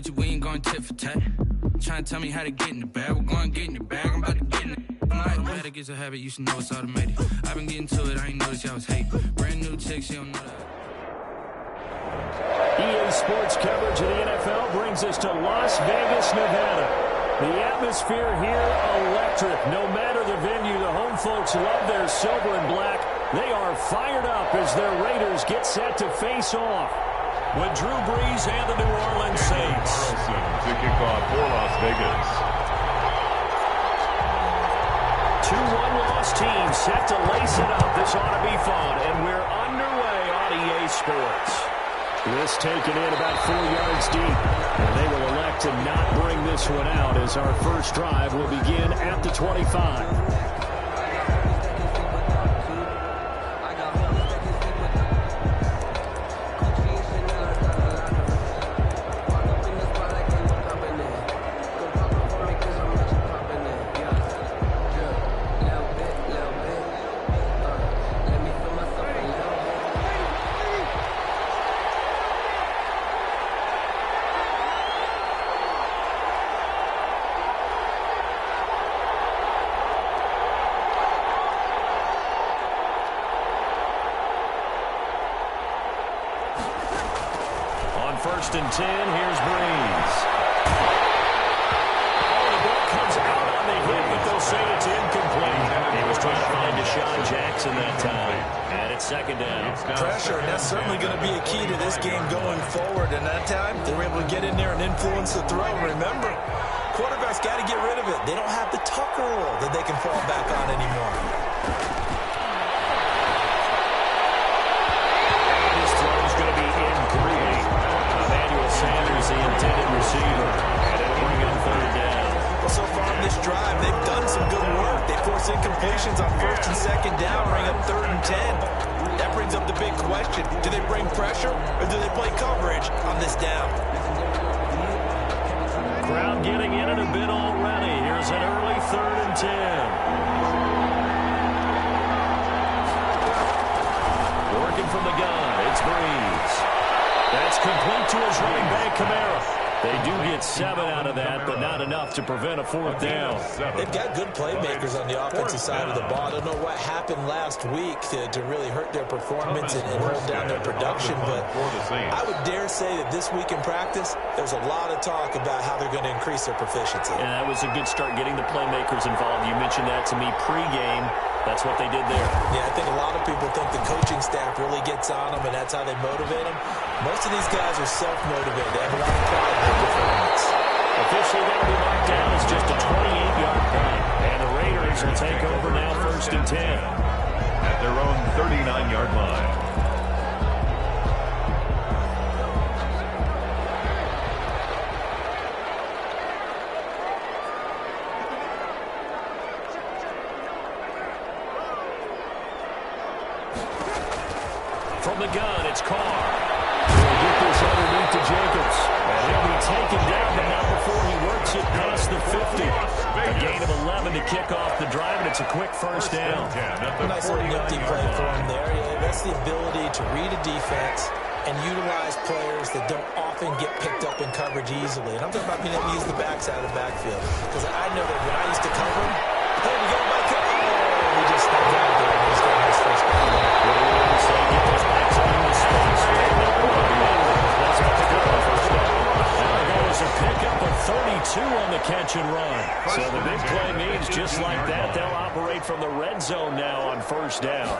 with you, we ain't going tit for tat. Trying to tell me how to get in the bag. We're going to get in the bag. I'm about to get in it. I'm like, it gets a habit, you should know it's automated. I've been getting to it, I ain't noticed y'all was hate. Brand new chick, she don't know that. EA Sports coverage of the NFL brings us to Las Vegas, Nevada. The atmosphere here, electric. No matter the venue, the home folks love their silver and black. They are fired up as their Raiders get set to face off with Drew Brees and the New Orleans Saints. Carlson to kick off for Las Vegas. Two one-loss teams set to lace it up. This ought to be fun, and we're underway on EA Sports. This taken in about 4 yards deep, and they will elect to not bring this one out as our first drive will begin at the 25. First and 10, here's Brees. Oh, the ball comes out on the hit, but they'll say it's incomplete. He was trying to find Deshaun Jackson that time. And it's second down. Pressure, and that's certainly going to be a key to this game going forward. And that time, they were able to get in there and influence the throw. Remember, quarterbacks got to get rid of it. They don't have the Tucker rule that they can fall back on anymore. This throw is going to be incomplete. Sanders, the intended receiver, and it'll bring in third down. Well, so far in this drive, they've done some good work. They force incompletions on first and second down, bring up third and 10. That brings up the big question. Do they bring pressure, or do they play coverage on this down? Crowd getting in it a bit already. Here's an early third and 10. Working from the gun, it's Brees. That's complete to his running back, Kamara. They do get 7 out of that, but not enough to prevent a fourth down. They've got good playmakers on the offensive side of the ball. I don't know what happened last week to really hurt their performance and hold down their production, but I would dare say that this week in practice, there's a lot of talk about how they're going to increase their proficiency. And that was a good start getting the playmakers involved. You mentioned that to me pregame. That's what they did there. Yeah, I think a lot of people think the coaching staff really gets on them, and that's how they motivate them. Most of these guys are self-motivated. They have a lot of pride in their performance. Officially, that'll be marked down as just a 28-yard punt. And the Raiders will take over now first and 10. At their own 39-yard line. From the gun, it's Carr. He'll get this underneath to Jacobs. And he'll be taken down, but not before he works it past the 50. A gain of 11 to kick off the drive, and it's a quick first down. Nice little nifty play for him there. Yeah, that's the ability to read a defense and utilize players that don't often get picked up in coverage easily. And I'm talking about being able to use the backside of the backfield. Because I know that when I used to cover him, hey, we got my cover. Oh, we just got down there. He's got his first down. A pickup of 32 on the catch and run. So the big play means just like that, they'll operate from the red zone now on first down.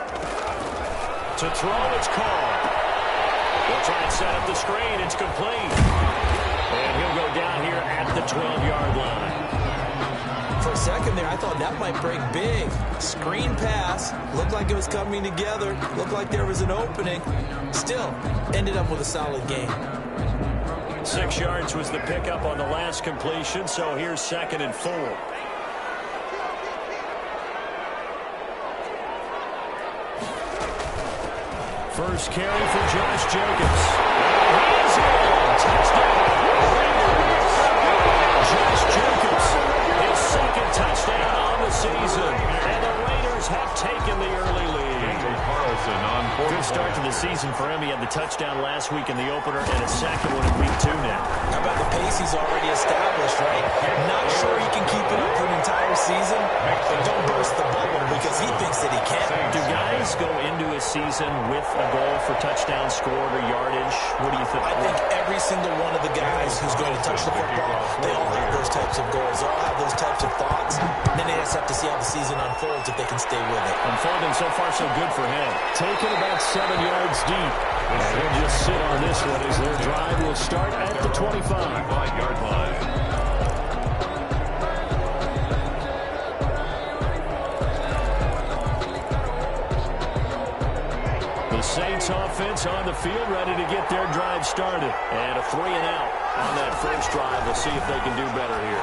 To throw, it's Carr. They'll try and set up the screen. It's complete. And he'll go down here at the 12-yard line. For a second there, I thought that might break big. Screen pass. Looked like it was coming together. Looked like there was an opening. Still, ended up with a solid game. 6 yards was the pickup on the last completion, so here's second and 4. First carry for Josh Jacobs. He's in. Touchdown. Josh Jacobs, his second touchdown on the season. And the Raiders have taken the early lead. Carlson on Good start to the season for him. He had the touchdown touchdown last week in the opener and a second one in week 2 now. How about the pace he's already established, right? Not sure he can keep it up for an entire season, but don't burst the bubble because he thinks that he can. Do guys go into a season with a goal for touchdown scored or yardage? What do you think? I think every single one of the guys who's going to touch the football, they all have those types of goals. They all have those types of thoughts. And then they just have to see how the season unfolds if they can stay with it. Unfolding so far so good for him. Taken about 7 yards deep. And he'll just sit on this one as their drive will start at the 25-yard line. The Saints offense on the field ready to get their drive started. And a 3-and-out on that first drive. We'll see if they can do better here.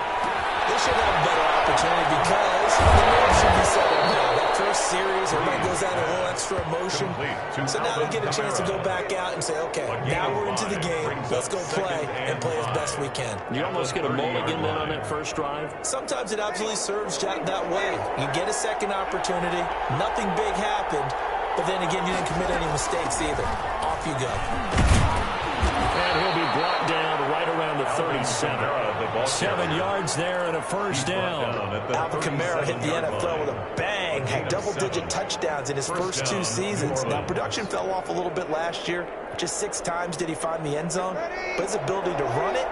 They should have a better opportunity because the nerves should be settled now. That first series, everybody goes out a little extra emotion. So now they get a chance to go back out and say, okay, now we're into the game. Let's go play and play as best we can. You almost get a mulligan then on that first drive? Sometimes it absolutely serves Jack that way. You get a second opportunity. Nothing big happened. But then again, you didn't commit any mistakes either. Off you go. And he'll be brought down right around the 37. 7 yards there and a first down. Alvin Kamara hit the NFL with a bang. Had double-digit touchdowns in his first 2 seasons. Now, production fell off a little bit last year. Just 6 times did he find the end zone. But his ability to run it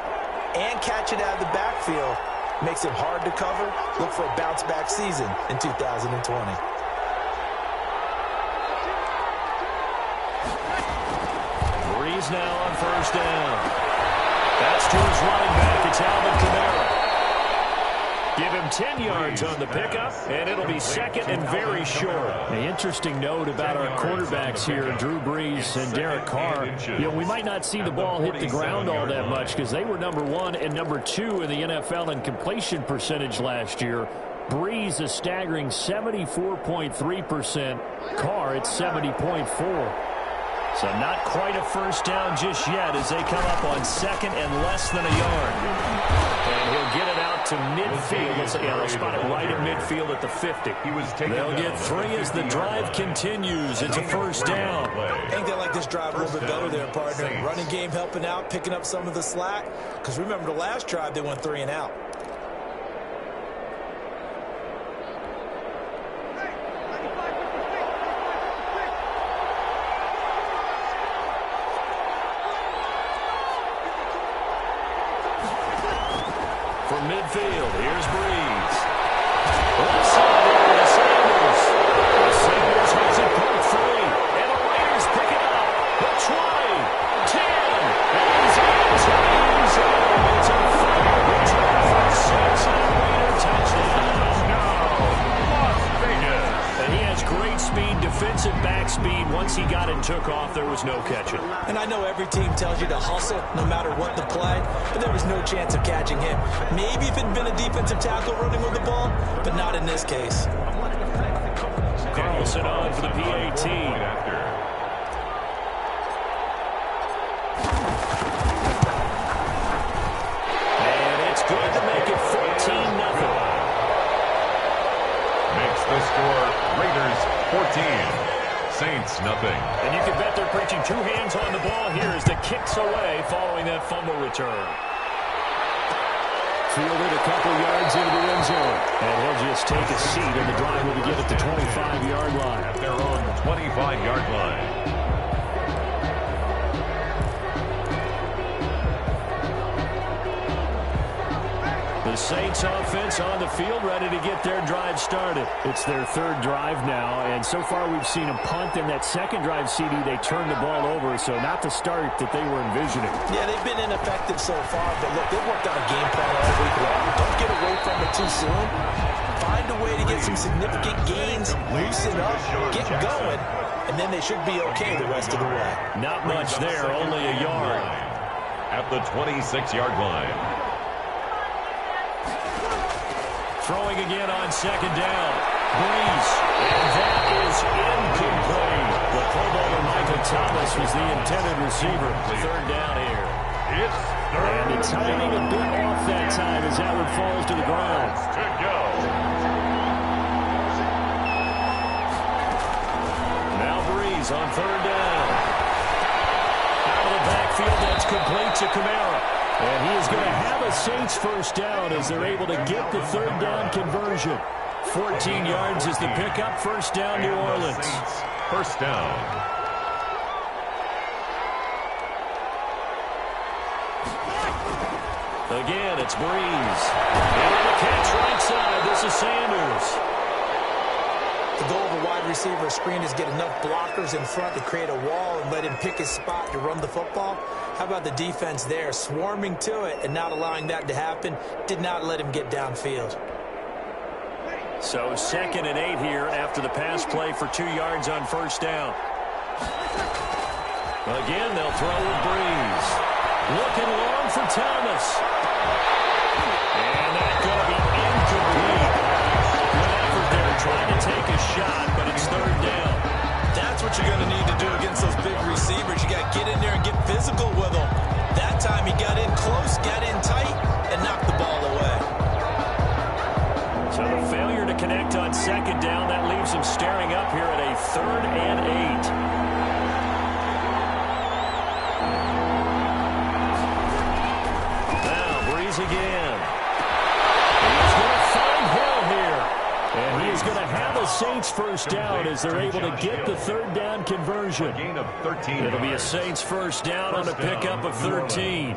and catch it out of the backfield makes it hard to cover. Look for a bounce-back season in 2020. Breeze now on first down. That's to his running back. It's Alvin Kamara. Give him 10 yards on the pickup, and it'll be second and very short. An interesting note about our quarterbacks here, Drew Brees and Derek Carr. You know, we might not see the ball hit the ground all that much because they were number 1 and number 2 in the NFL in completion percentage last year. Brees is staggering 74.3%. Carr at 70.4%. So not quite a first down just yet as they come up on second and less than a yard. And he'll get it out to midfield. They'll spot it right at midfield at the 50. They'll get 3 as the drive continues. It's a first down. I think they like this drive a little bit better there, partner. Running game helping out, picking up some of the slack. Because remember, the last drive, they went 3 and out. From midfield, here's Breeze. Left side over to Sanders. The Sanders hits it point 3. And the Raiders pick it up. The 20, 10. And he's in. It's a 5-yard return for 6 and a Raider touchdown. Las Vegas. And he has great speed, defensive back speed. Once he got it and took off, there was no catching. And I know every team tells you to hustle no matter what the play, but there was no chance of catching him. Maybe if it had been a defensive tackle running with the ball, but not in this case. Carlson on for the PAT. And it's good to make it 14-0. Makes the score Raiders 14. Saints nothing. And you can bet they're preaching 2 hands on the ball here as the kick's away following that fumble return. Fielded a couple yards into the end zone. And he'll just take a seat, and the drive will begin at the 25-yard line. At their own 25-yard line. The Saints offense on the field ready to get their drive started. It's their 3rd drive now, and so far we've seen a punt. In that second drive, CD, they turned the ball over, so not the start that they were envisioning. Yeah, they've been ineffective so far, but look, they've worked on a game plan all week long. Don't get away from it too soon. Find a way to get some significant gains, loosen up, get going, and then they should be okay the rest of the way. Not much there, only a yard. At the 26-yard line. Throwing again on second down. Breeze. And that is incomplete. The Pro Bowler Michael Thomas was the intended receiver. 3rd down here. And the timing a bit off that time as that one falls to the ground. To go. Now Breeze on 3rd down. backfield. That's complete to Kamara. And he is going to have a Saints first down as they're able to get the third down conversion. 14 yards is the pickup. First down, New Orleans. First down. Again, it's Breeze. And on the catch right side, this is Sanders. The goal of a wide receiver screen is get enough blockers in front to create a wall and let him pick his spot to run the football. How about the defense there, swarming to it and not allowing that to happen? Did not let him get downfield. So 2nd and 8 here after the pass play for 2 yards on first down. Again, they'll throw with Breeze. Looking long for Thomas. And that's going to be incomplete. Good effort there trying to take a shot, but it's third down. That's what you're going to need to do against those big receivers. You got to get in there and get physical with them. That time he got in close, got in tight, and knocked the ball away. So the failure to connect on second down, that leaves him staring up here at a 3rd and 8. Again. He's going to find Hill here. And he is going to have a Saints first down as they're able to get the third down conversion. Gain of 13. It'll be a Saints first down on a pickup of 13.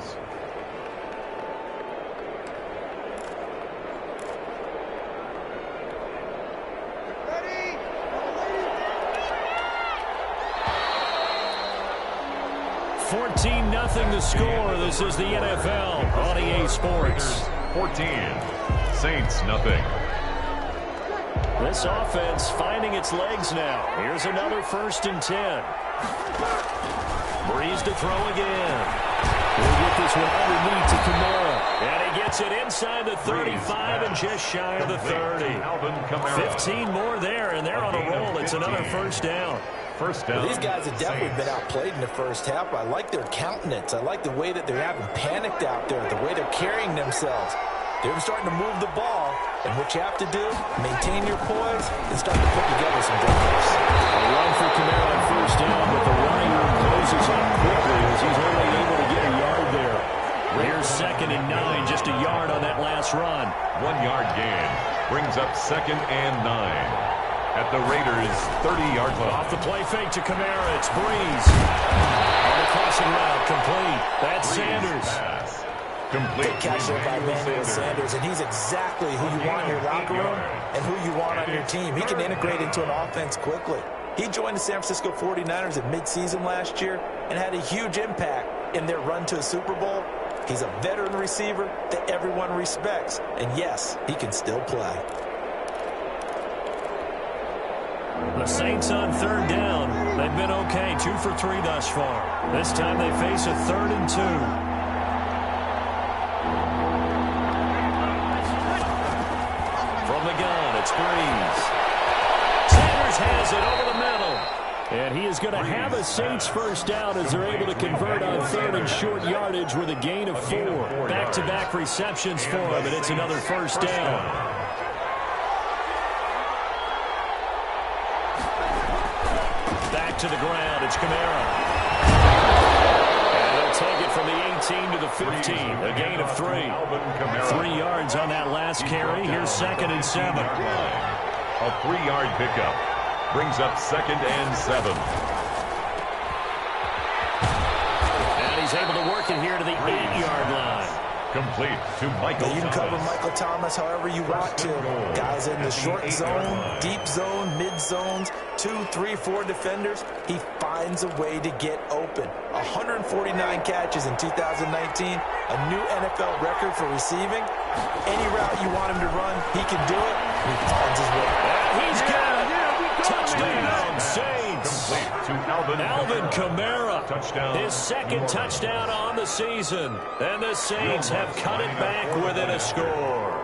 Nothing the score. This is the NFL on EA Sports. 14. Saints nothing. This offense finding its legs now. Here's another 1st and 10. Breeze to throw again. He'll get this one underneath to Kamara. And he gets it inside the 35 and just shy of the 30. 15 more there, and they're on a roll. It's another first down. First down. Well, these guys have definitely been outplayed in the first half. I like their countenance. I like the way that they're having panicked out there, the way they're carrying themselves. They're starting to move the ball, and what you have to do, maintain your poise and start to put together some drives. A run for Kamara on first down, but the running room closes up quickly as he's only able to get a yard there. Here's 2nd and 9, just a yard on that last run. 1 yard gain brings up 2nd and 9. At the Raiders' 30-yard line. Off the play fake to Kamara. It's Breeze. On the crossing route, complete. That's Sanders. Pass. Complete. Good catch there by Emmanuel Sanders, and he's exactly who you want in your locker room and who you want on your team. He can integrate into an offense quickly. He joined the San Francisco 49ers at midseason last year and had a huge impact in their run to a Super Bowl. He's a veteran receiver that everyone respects, and yes, he can still play. The Saints on third down. They've been okay, 2 for 3 thus far. This time they face a 3rd and 2. From the gun, it's Breeze. Sanders has it over the middle. And he is going to have a Saints first down as they're able to convert on 3rd and short yardage with a gain of 4. Back-to-back receptions for him, and it's another first down. To the ground, it's Kamara. And they'll take it from the 18 to the 15, a gain of 3. 3 yards on that last carry. Here's 2nd and 7. A 3-yard pickup brings up 2nd and 7. And he's able to work it here to the 8-yard line. Complete to Michael You can Thomas. cover Michael Thomas however you want to. Guys in the short zone, deep zone, mid zones, 2, 3, 4 defenders. He finds a way to get open. 149 catches in 2019, a new NFL record for receiving. Any route you want him to run, he can do it. He finds his way. He's got it. Touchdown, Saints. Complete to Alvin Kamara. Touchdown. His 2nd touchdown on the season. And the Saints have cut it back within a score.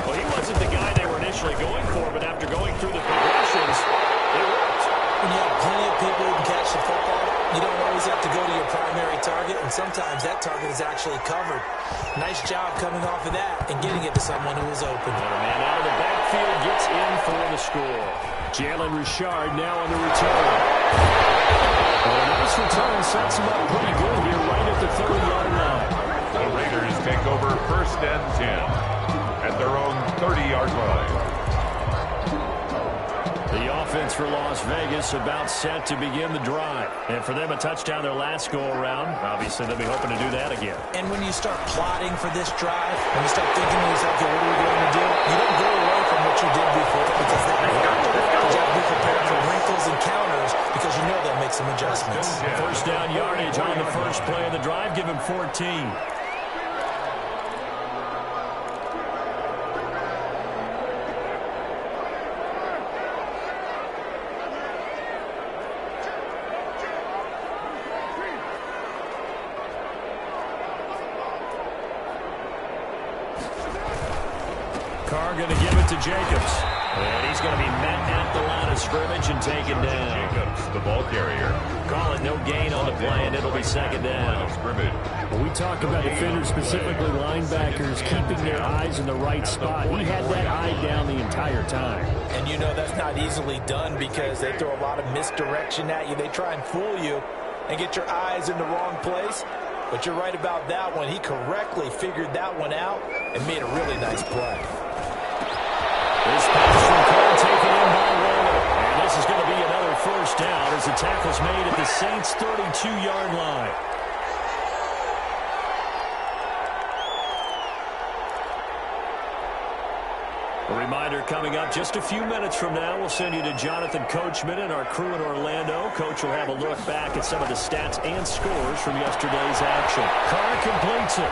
Well, he wasn't the guy they were initially going for, but after going through the progressions, it worked. When you have plenty of people who can catch the football, you don't always have to go to your primary target, and sometimes that target is actually covered. Nice job coming off of that and getting it to someone who is open. And a man out of the backfield gets in for the score. Jalen Richard now on the return. Well, a nice return sets him up pretty good here right at the 30-yard line. The Raiders take over 1st and 10 at their own 30-yard line. The offense for Las Vegas about set to begin the drive. And for them, a touchdown their last go-around. Obviously, they'll be hoping to do that again. And when you start plotting for this drive, when you start thinking to yourself, okay, what are we going to do? You don't go away from what you did before because that worked. You have to be prepared for wrinkles and counters because you know they'll make some adjustments. First down yardage on the first play of the drive. Give him 14. Carr going to give it to Jacobs. And he's going to be met at the line of scrimmage and taken down. Jacobs, the ball carrier. Call it no gain on the play, and it'll be second down. Scrimmage. When we talk about defenders, specifically linebackers, keeping their eyes in the right spot, he had that eye down the entire time. And you know that's not easily done because they throw a lot of misdirection at you. They try and fool you and get your eyes in the wrong place. But you're right about that one. He correctly figured that one out and made a really nice play. This pass from Carr taken in by Waller. And this is going to be another first down as the tackle's made at the Saints' 32-yard line. A reminder coming up just a few minutes from now, we'll send you to Jonathan Coachman and our crew in Orlando. Coach will have a look back at some of the stats and scores from yesterday's action. Carr completes it.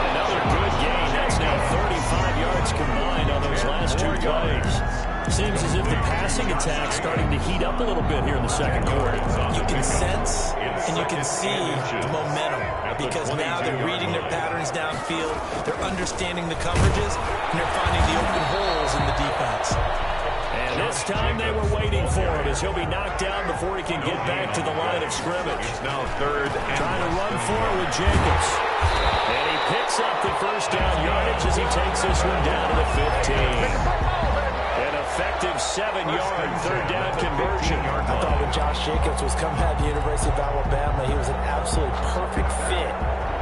Another good gain. That's now 35 yards combined on those last two plays. Seems as if the passing attack's starting to heat up a little bit here in the second quarter. You can sense and you can see the momentum because now they're reading their patterns downfield, they're understanding the coverages, and they're finding the open holes in the defense. And this time they were waiting for him as he'll be knocked down before he can get back to the line of scrimmage. It's now 3rd and trying to run for it with Jacobs. And he picks up the first down yardage as he takes this one down to the 15. An effective 7-yard third down conversion. I thought when Josh Jacobs was coming out of the University of Alabama, he was an absolutely perfect fit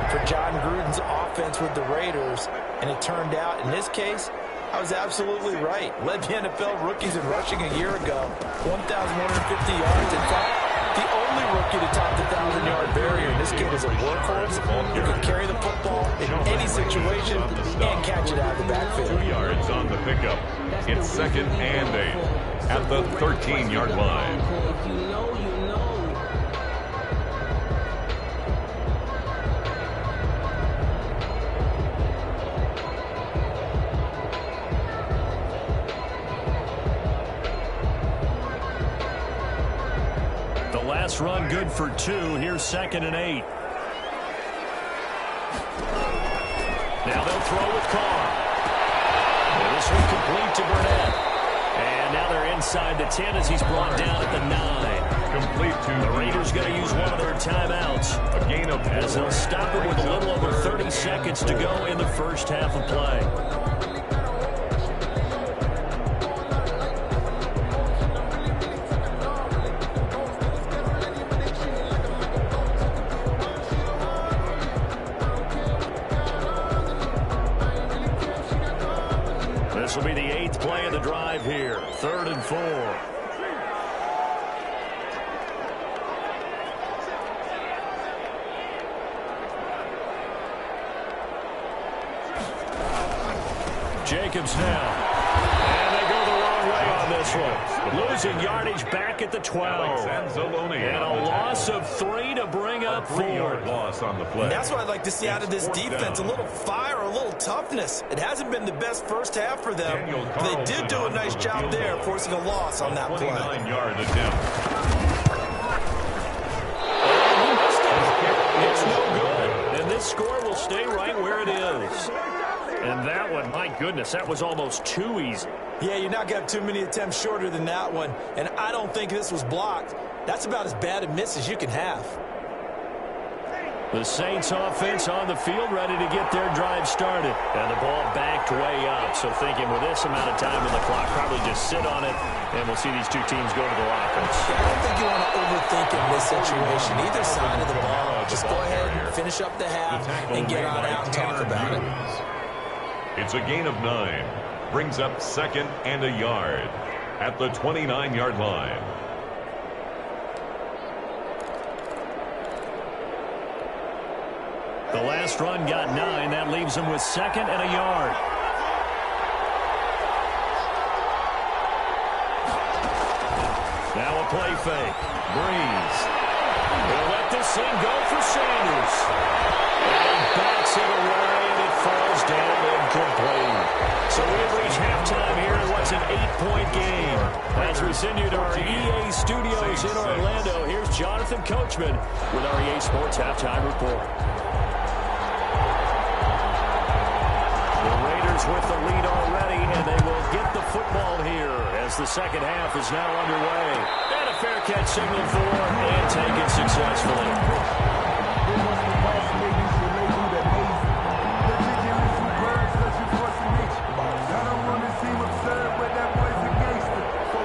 for John Gruden's offense with the Raiders. And it turned out, in this case, I was absolutely right. Led the NFL rookies in rushing a year ago. 1,150 yards. In fact, the only rookie to top the 1,000-yard barrier. In this kid is a workhorse. You can carry the football in any situation and catch it out of the backfield. 2 yards on the pickup. It's 2nd and 8 at the 13-yard line. The last run good for 2. Here's 2nd and 8. Now they'll throw with Carr. And this one complete to Burnett. And now they're inside the 10 as he's brought down at the 9. Complete to The Raiders going to use one of their timeouts. A gain of 4. As they'll stop it with a little over 30 seconds to go in the first half of play. This will be the 8th play of the drive here. 3rd and 4. Jacobs now. And they go the wrong way on this one. Losing yardage back at the 12. And a loss of 3 to bring up 4. 3-yard loss on the play. That's what I'd like to see out of this defense. A little fire, a little toughness. It hasn't been the best first half for them. But they did do a nice job there, forcing a loss on that play. 29-yard attempt. It's no good. And this score will stay right where it is. And that one, my goodness, that was almost too easy. Yeah, you're not going to have too many attempts shorter than that one. And I don't think this was blocked. That's about as bad a miss as you can have. The Saints offense on the field, ready to get their drive started. And the ball backed way up. So thinking with this amount of time on the clock, probably just sit on it, and we'll see these two teams go to the lockers. I don't think you want to overthink in this situation. Either side of the ball, just go ahead and finish up the half and get on out and talk about it. It's a gain of 9. Brings up 2nd and a yard at the 29-yard line. The last run got 9. That leaves him with 2nd and a yard. Now a play fake. Breeze. He'll let this thing go for Sanders. And backs it away, and it falls down incomplete. So we've reached halftime here in what's an 8-point game. As we send you to our EA studios in Orlando, here's Jonathan Coachman with our EA Sports Halftime Report. With the lead already, and they will get the football here as the second half is now underway. And a fair catch signaled for and taken successfully.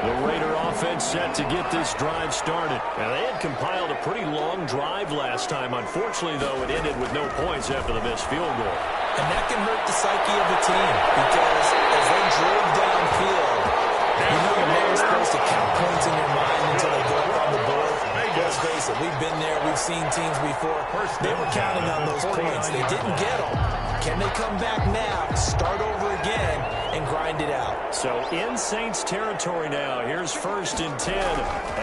The Raider offense set to get this drive started. Now, they had compiled a pretty long drive last time. Unfortunately, though, it ended with no points after the missed field goal. And that can hurt the psyche of the team because as they drove downfield, you know you're never supposed to count points in your mind until they go up on the board. Let's face it, we've been there, we've seen teams before. They were counting on those points. They didn't get them. Can they come back now, start over again, and grind it out? So in Saints territory now, here's 1st and 10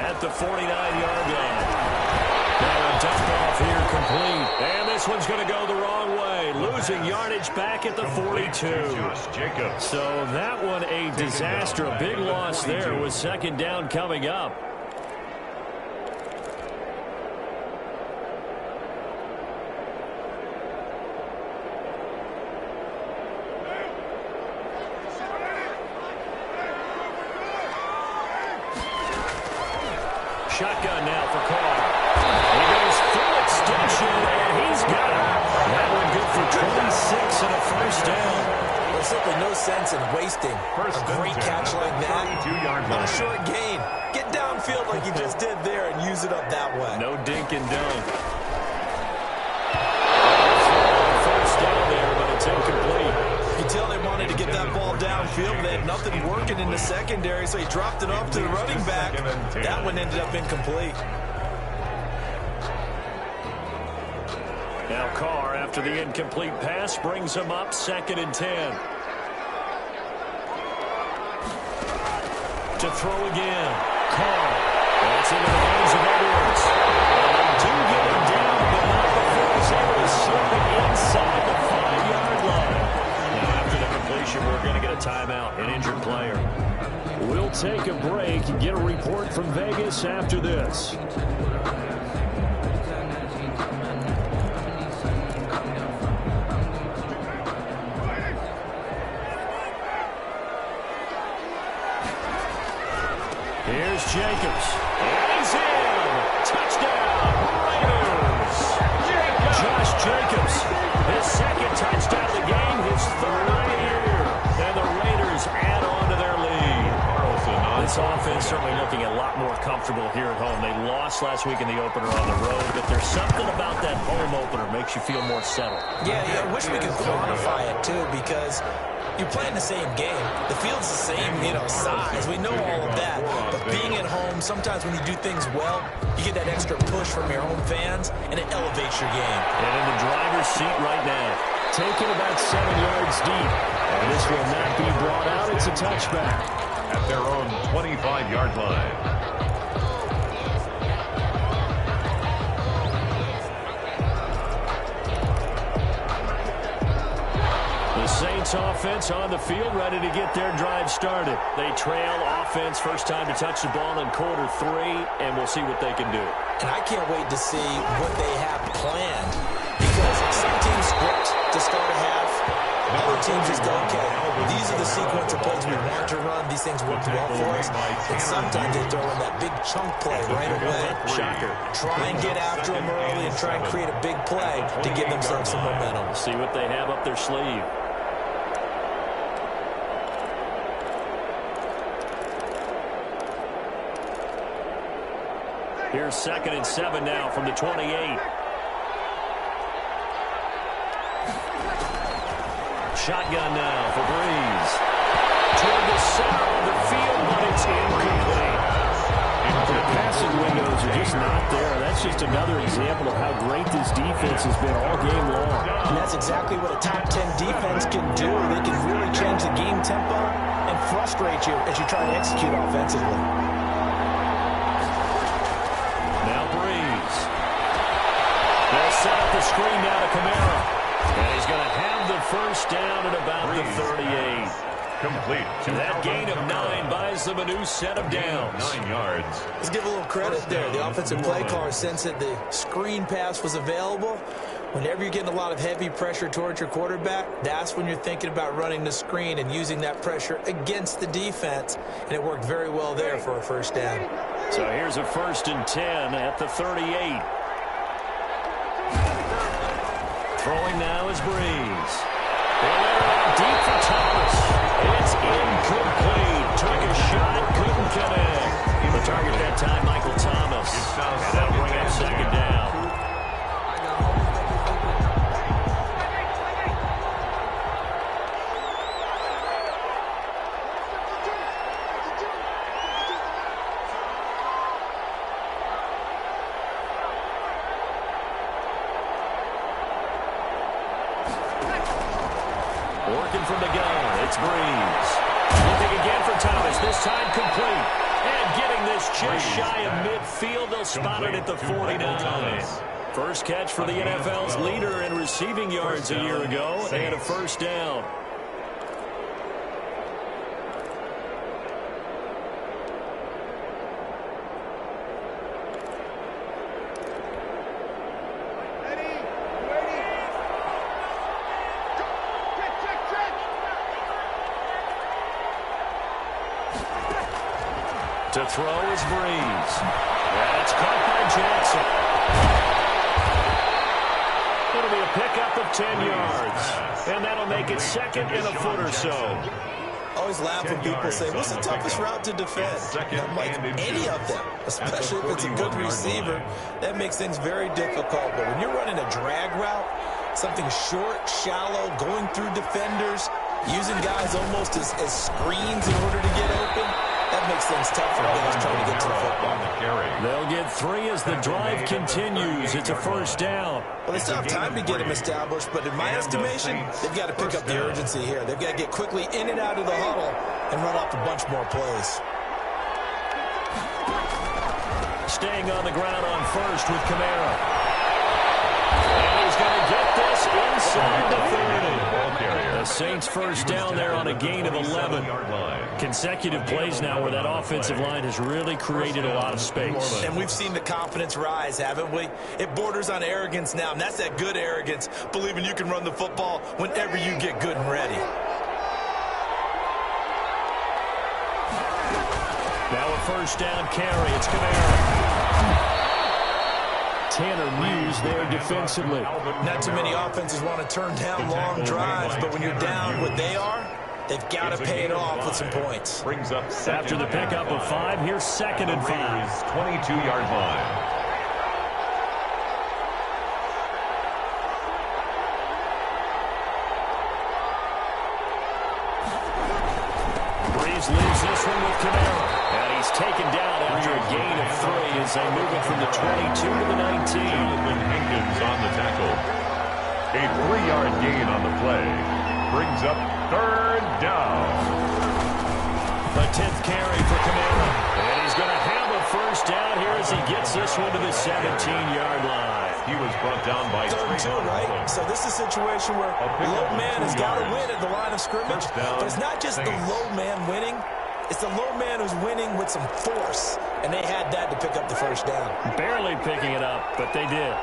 at the 49-yard line. Now a dump off here complete. And this one's going to go the wrong way. Losing yardage back at the 42. So that one a disaster. A big loss there with 2nd down coming up. Shotgun now for Carr. He goes full extension, and he's got it. That one good for 26 and a 1st down. There's simply no sense in wasting a great catch like that on a short gain. Get downfield like you just did there and use it up that way. No dink and dunk. 1st down there, but it's incomplete. You tell they wanted to get that ball downfield, but they had nothing working in the secondary, so he dropped it off to the running back. That one ended up incomplete. Now Carr, after the incomplete pass, brings him up 2nd and 10. To throw again. Carr. That's into the hands of Edwards. And they do get him down, but not before he's able to slip it inside the 5-yard line. Now after the completion, we're going to get a timeout, an injured player. We'll take a break and get a report from Vegas after this. Here's Jacobs. And he's in. Touchdown, Raiders. Josh Jacobs, his 2nd touchdown of the game, his 3rd of the year. And the Raiders add on to their lead. This offense certainly looking a lot more comfortable here at home. They lost last week in the opener on the road, but there's something about that home opener makes you feel more settled. Yeah, I wish we could quantify it, too, because you're playing the same game. The field's the same, size. We know all of that. But being at home, sometimes when you do things well, you get that extra push from your home fans, and it elevates your game. And in the driver's seat right now, taken about 7 yards deep. And this will not be brought out. It's a touchback. At their own 25-yard line. The Saints offense on the field, ready to get their drive started. They trail offense, first time to touch the ball in quarter 3, and we'll see what they can do. And I can't wait to see what they have planned, because some teams script to start a half. Other teams just go, okay, these are the sequence of plays we want to run. These things work well for us. And sometimes they throw in that big chunk play right away. Shocker. Try and get after them early and try and create a big play to give themselves some momentum. See what they have up their sleeve. Here's 2nd and 7 now from the 28. Shotgun now for Breeze. Toward the center of the field, but it's incomplete. The passing windows are just not there. That's just another example of how great this defense has been all game long. And that's exactly what a top 10 defense can do. They can really change the game tempo and frustrate you as you try to execute offensively. Now Breeze. They'll set up the screen now to Kamara. And he's going to have the first down at about the 38. Complete. That gain of 9 buys them a new set of downs. 9 yards. Let's give a little credit there. The offensive play caller sensed that the screen pass was available. Whenever you're getting a lot of heavy pressure towards your quarterback, that's when you're thinking about running the screen and using that pressure against the defense. And it worked very well there for a first down. So here's a 1st and 10 at the 38. Throwing now is Breeze. Deep for Thomas. It's incomplete. Took a shot, couldn't connect. The target that time, Michael Thomas. And that'll bring up 2nd down. Working from the gun, it's Breeze. Looking again for Thomas, this time complete. And getting this just shy of midfield, they'll spot it at the 49. First catch for the NFL's leader in receiving yards a year ago, and a first down. To throw is Breeze. That's caught by Jackson. It'll be a pickup of 10 yards. And that'll make it 2nd and a foot or so. Always laugh when people say, what's the toughest route to defend? And I'm like, any of them, especially if it's a good receiver. That makes things very difficult. But when you're running a drag route, something short, shallow, going through defenders, using guys almost as screens in order to get open, that makes things tough for guys trying to get to the football. They'll get 3 as the drive continues. It's a first down. Well, they still have time to get them established, but in my estimation, they've got to pick up the urgency here. They've got to get quickly in and out of the huddle and run off a bunch more plays. Staying on the ground on first with Kamara. And he's going to get this inside the 30. The Saints first down there on a gain of 11. Consecutive plays now where that offensive line has really created a lot of space. And we've seen the confidence rise, haven't we? It borders on arrogance now, and that's that good arrogance, believing you can run the football whenever you get good and ready. Now a first down carry. It's Kamara. Tanner Muse there defensively. Not too many offenses want to turn down long drives, but when you're down what they are, they've got to pay it off with some points. Brings up After the pickup of 5, here's 2nd and 5. 22-yard line. Breeze leaves this one with Kamara. And he's taken down after a gain of 3 as they move it from the 22 to the 19. Jonathan Hankins on the tackle. A 3-yard gain on the play. Brings up 3rd down. The 10th carry for Kamara. And he's going to have a first down here as he gets this one to the 17-yard line. He was brought down by 3rd and 2, right? So this is a situation where the low man has got to win at the line of scrimmage. But it's not just the low man winning. It's the low man who's winning with some force. And they had that to pick up the first down. Barely picking it up, but they did.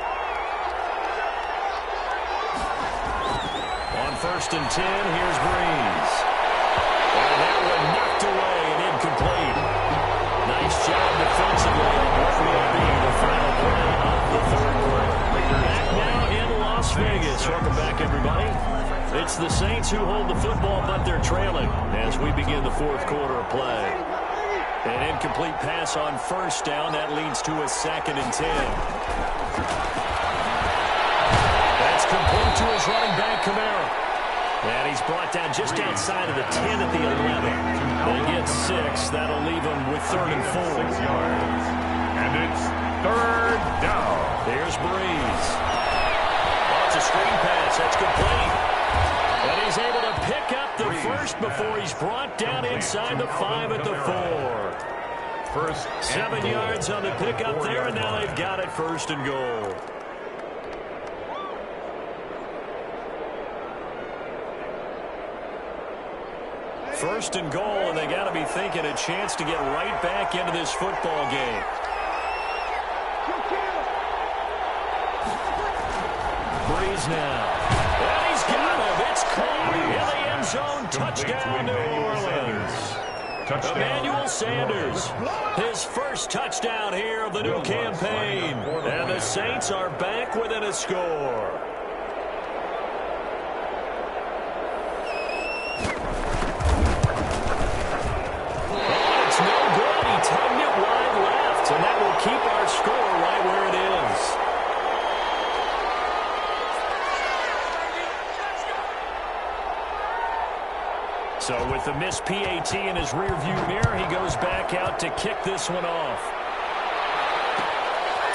On 1st and 10, here's Breeze. And that one knocked away and incomplete. Nice job defensively on what will be the final play of the third quarter. Back now in Las Vegas. Welcome back, everybody. It's the Saints who hold the football, but they're trailing as we begin the fourth quarter of play. An incomplete pass on first down. That leads to a 2nd and 10. That's complete to his running back, Kamara. And he's brought down just outside of the 10 at the 11. They get 6. That'll leave him with 3rd and 4. 6 yards. And it's 3rd down. There's Breeze. It's a screen pass. That's complete. And he's able to pick up the first before he's brought down inside the 5 at the 4. 7 yards on the pickup there, and now they've got it 1st and goal. First and goal, and they got to be thinking a chance to get right back into this football game. Breeze now. And he's got him. It's caught in the end zone. Touchdown, New Orleans. Emmanuel Sanders, his first touchdown here of the new campaign. And the Saints are back within a score. Tugged it wide left, and that will keep our score right where it is. So with the missed PAT in his rearview mirror, he goes back out to kick this one off.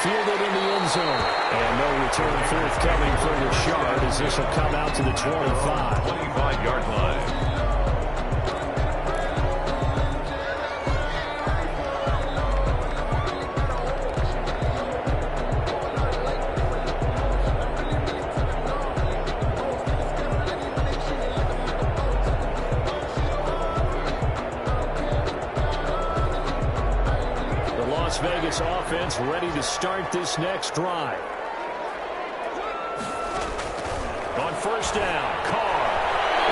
Fielded in the end zone. And no return forthcoming for Richard as this will come out to the 25. 25-yard line. Vegas offense ready to start this next drive. On first down, Carr.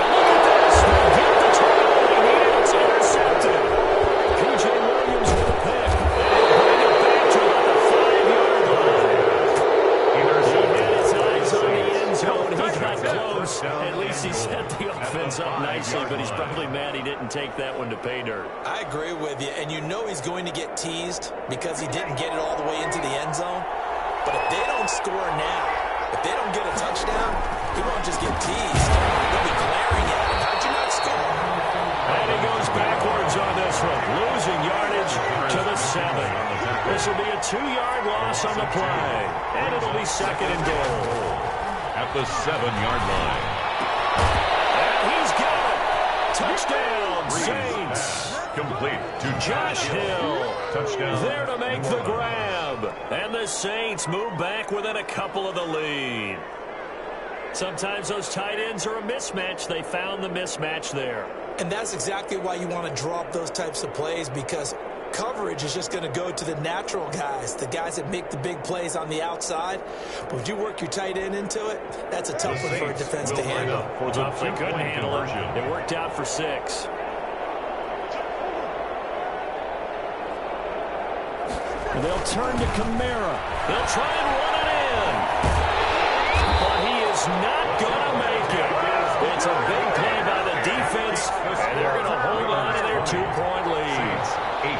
Look at this. They get the turnover they needed. It's intercepted. P.J. Williams with a pick. They'll bring it back to about the 5-yard line. He had his eyes on the end zone. He got close. At least he set the offense up nicely, but he's probably mad he didn't take that one to pay dirt. I agree with you, and you know he's going to get teased because he didn't get it all the way into the end zone. But if they don't score now, if they don't get a touchdown, he won't just get teased. They'll be glaring at him. How'd you not score? And he goes backwards on this one, losing yardage to the 7. This will be a 2-yard loss on the play, and it'll be 2nd and goal. At the 7-yard line. And he's got it. Touchdown, Saints. Complete to Josh Hill. Touchdown. There to make the grab. And the Saints move back within a couple of the lead. Sometimes those tight ends are a mismatch. They found the mismatch there. And that's exactly why you want to draw up those types of plays, because coverage is just going to go to the natural guys, the guys that make the big plays on the outside. But would you work your tight end into it? That's a tough one for a defense to handle. Tough, they couldn't handle it. It worked out for 6. And they'll turn to Kamara. They'll try and run it in. But he is not going to make it. It's a big play by the defense, and they're going to hold on to their 2-point lead. 18.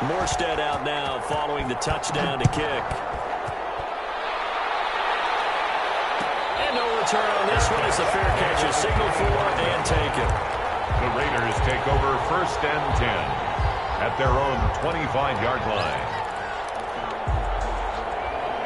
Morstead out now following the touchdown to kick. And no return on this one as the fair catch is signaled for and taken. The Raiders take over 1st and 10 at their own 25-yard line.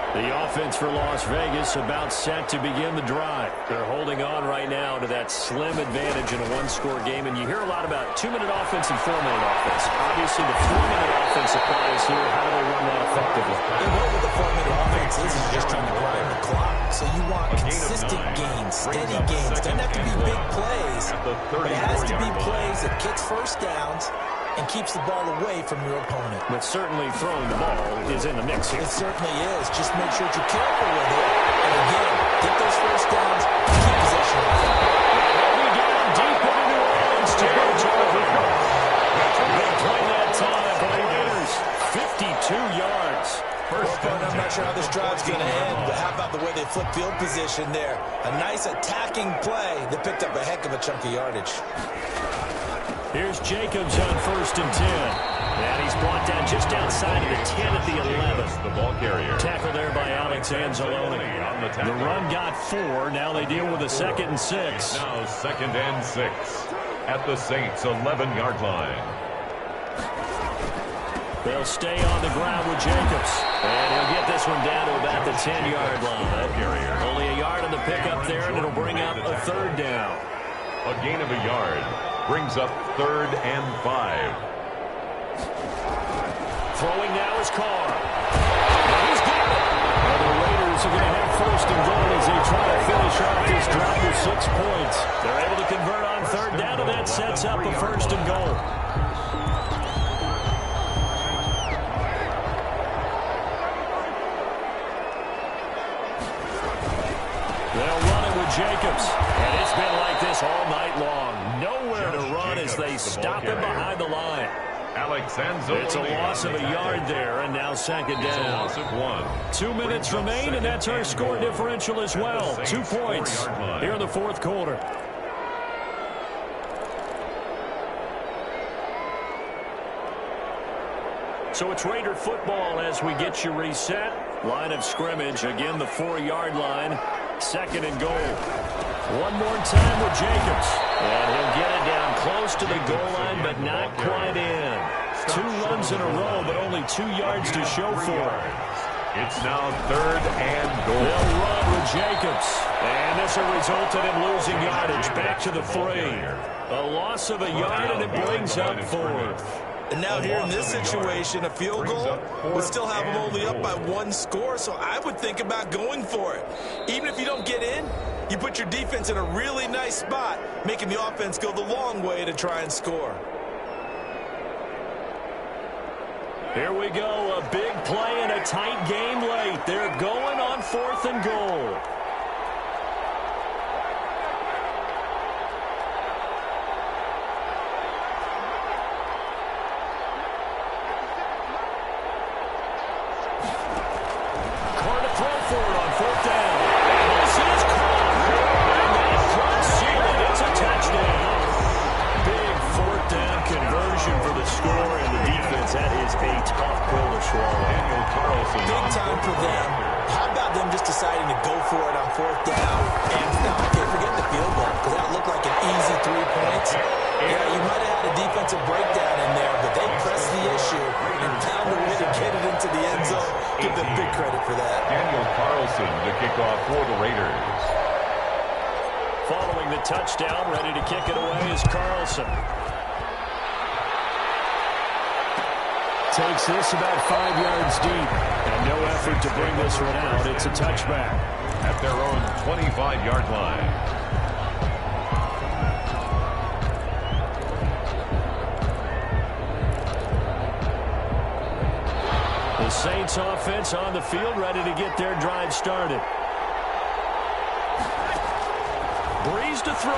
The offense for Las Vegas about set to begin the drive. They're holding on right now to that slim advantage in a one-score game. And you hear a lot about 2-minute offense and 4-minute offense. Obviously, the 4-minute offense applies here. How do they run that effectively? And what with the 4-minute offense is just trying to grind the clock. So you want consistent gains, steady gains. It doesn't have to be big plays, but it has to be plays that gets first downs and keeps the ball away from your opponent. But certainly throwing the ball is in the mix here. It certainly is. Just make sure that you're careful with it. And again, get those first downs, keep possession of it. He'll be down deep in the sure how this drive's going to end, but how about the way they flip field position there? A nice attacking play that picked up a heck of a chunk of yardage. Here's Jacobs on 1st and 10. And he's brought down just outside of the 10 at the 11. The ball carrier. Tackle there by Alex Anzalone. The run got 4. Now they deal with a 2nd and 6. Now 2nd and 6 at the Saints' 11-yard line. They'll stay on the ground with Jacobs. And he'll get this one down to about the 10-yard line. Only a yard on the pickup there, and it'll bring up a 3rd down. A gain of a yard brings up 3rd and 5. Throwing now is Carr. He's got it. Well, the Raiders are going to have 1st and goal as they try to finish off this drive with 6 points. They're able to convert on 3rd down, and that sets up a 1st and goal. They'll run it with Jacobs. And it's been like this all night long. Nowhere to run as they stop him behind the line. It's a loss of a yard there, and now 2nd down. 2 minutes remain, and that's our score differential as well. 2 points here in the 4th quarter. So it's Raider football as we get you reset. Line of scrimmage, again the 4-yard line. 2nd and goal. One more time with Jacobs. And he'll get it down close to the goal line, but not quite in. 2 runs in a row, but only 2 yards to show for it. It's now 3rd and goal. They'll run with Jacobs. And this will result in him losing yardage back to the 3. A loss of a yard, and it brings up 4th. And now here in this situation, a field goal would still have them only up by 1 score, so I would think about going for it. Even if you don't get in, you put your defense in a really nice spot, making the offense go the long way to try and score. Here we go, a big play and a tight game late. They're going on 4th and goal. Big time for them. How about them just deciding to go for it on 4th down? And now, okay, forget the field goal, because that looked like an easy 3 points. Yeah, you might have had a defensive breakdown in there, but they pressed the issue and found a way to get it into the end zone. Give them big credit for that. Daniel Carlson to kick off for the Raiders. Following the touchdown, ready to kick it away is Carlson. Takes this about 5 yards deep. And no effort to bring this one out. It's a touchback. At their own 25-yard line. The Saints offense on the field, ready to get their drive started. Breeze to throw.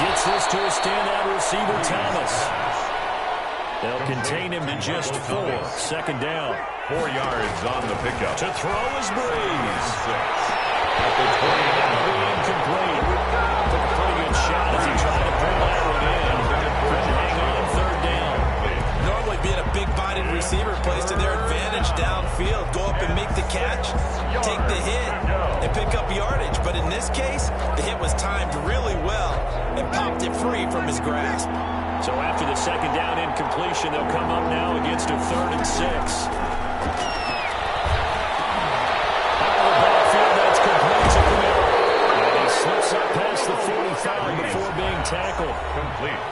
Gets this to a standout receiver, Thomas. They'll contain him to just 4. 2nd down. 4 yards on the pickup. To throw is Breeze. At the 20. Incomplete. Took a pretty good shot as he tried to pull that one in. Couldn't hang on 3rd down. Normally being a big-bodied receiver plays to their advantage downfield. Go up and make the catch, take the hit, and pick up yardage. But in this case, the hit was timed really well and popped it free from his grasp. So after the 2nd down incompletion, they'll come up now against a 3rd and 6. That's complete to Camara. And he slips up past the 45 before being tackled.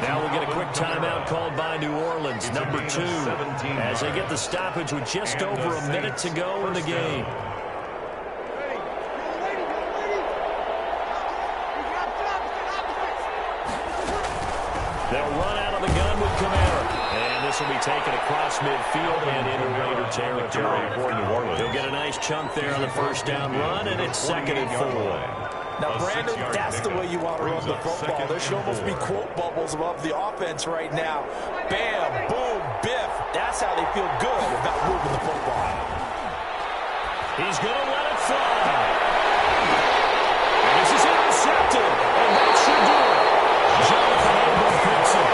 Now we'll get a quick timeout called by New Orleans, number 2, as they get the stoppage with just over a minute to go in the game. They'll run out of the gun with Camara. And this will be taken across midfield and into Raider territory. He'll get a nice chunk there on the 1st down run, and it's 2nd and 4. Now, Brandon, that's the way you want to run the football. There should almost be quote bubbles above the offense right now. Bam, boom, biff. That's how they feel good about moving the football. He's going to let it fly. And this is intercepted. And that should do it. Jonathan Abram picks it.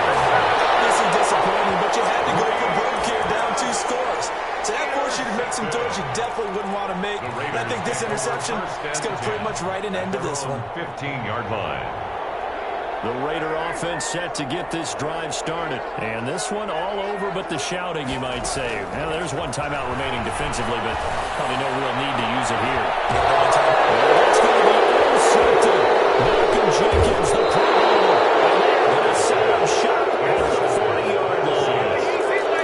This is disappointing, but you had to go for broke here, down 2 scores. So that forced you to make some throws you definitely wouldn't want to make. And I think this interception is going to pretty much write an end to this one. 15-yard line. The Raider offense set to get this drive started. And this one all over but the shouting, you might say. Now, there's one timeout remaining defensively, but probably no real need to use it here. That's going to be intercepted. Malcolm Jenkins, the Pro Bowler. And they're going to set up shot at the 40-yard line.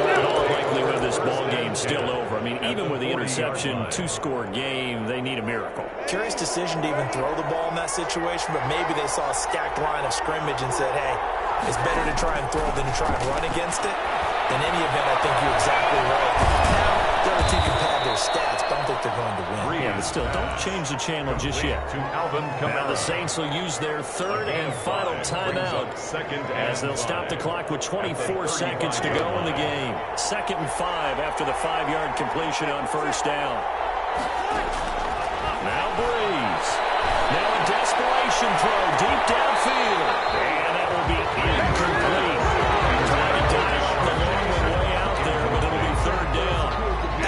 In all likelihood, this ball game's still over. I mean, even with the interception, 2-score game, they need a miracle. Curious decision to even throw the ball in that situation, but maybe they saw a stacked line of scrimmage and said, hey, it's better to try and throw than to try and run against it. In any event, I think you're exactly right. Now, the other team can pad their stats, but I don't think they're going to win. Yeah, but still, don't change the channel just yet. Now the Saints will use their third and final timeout as they'll stop the clock with 24 seconds to go in the game. 2nd and 5 after the 5-yard completion on first down. Now Breeze. Now a desperation throw deep downfield. And that will be incomplete. Trying to dial up the long one way out there, but it'll be 3rd down.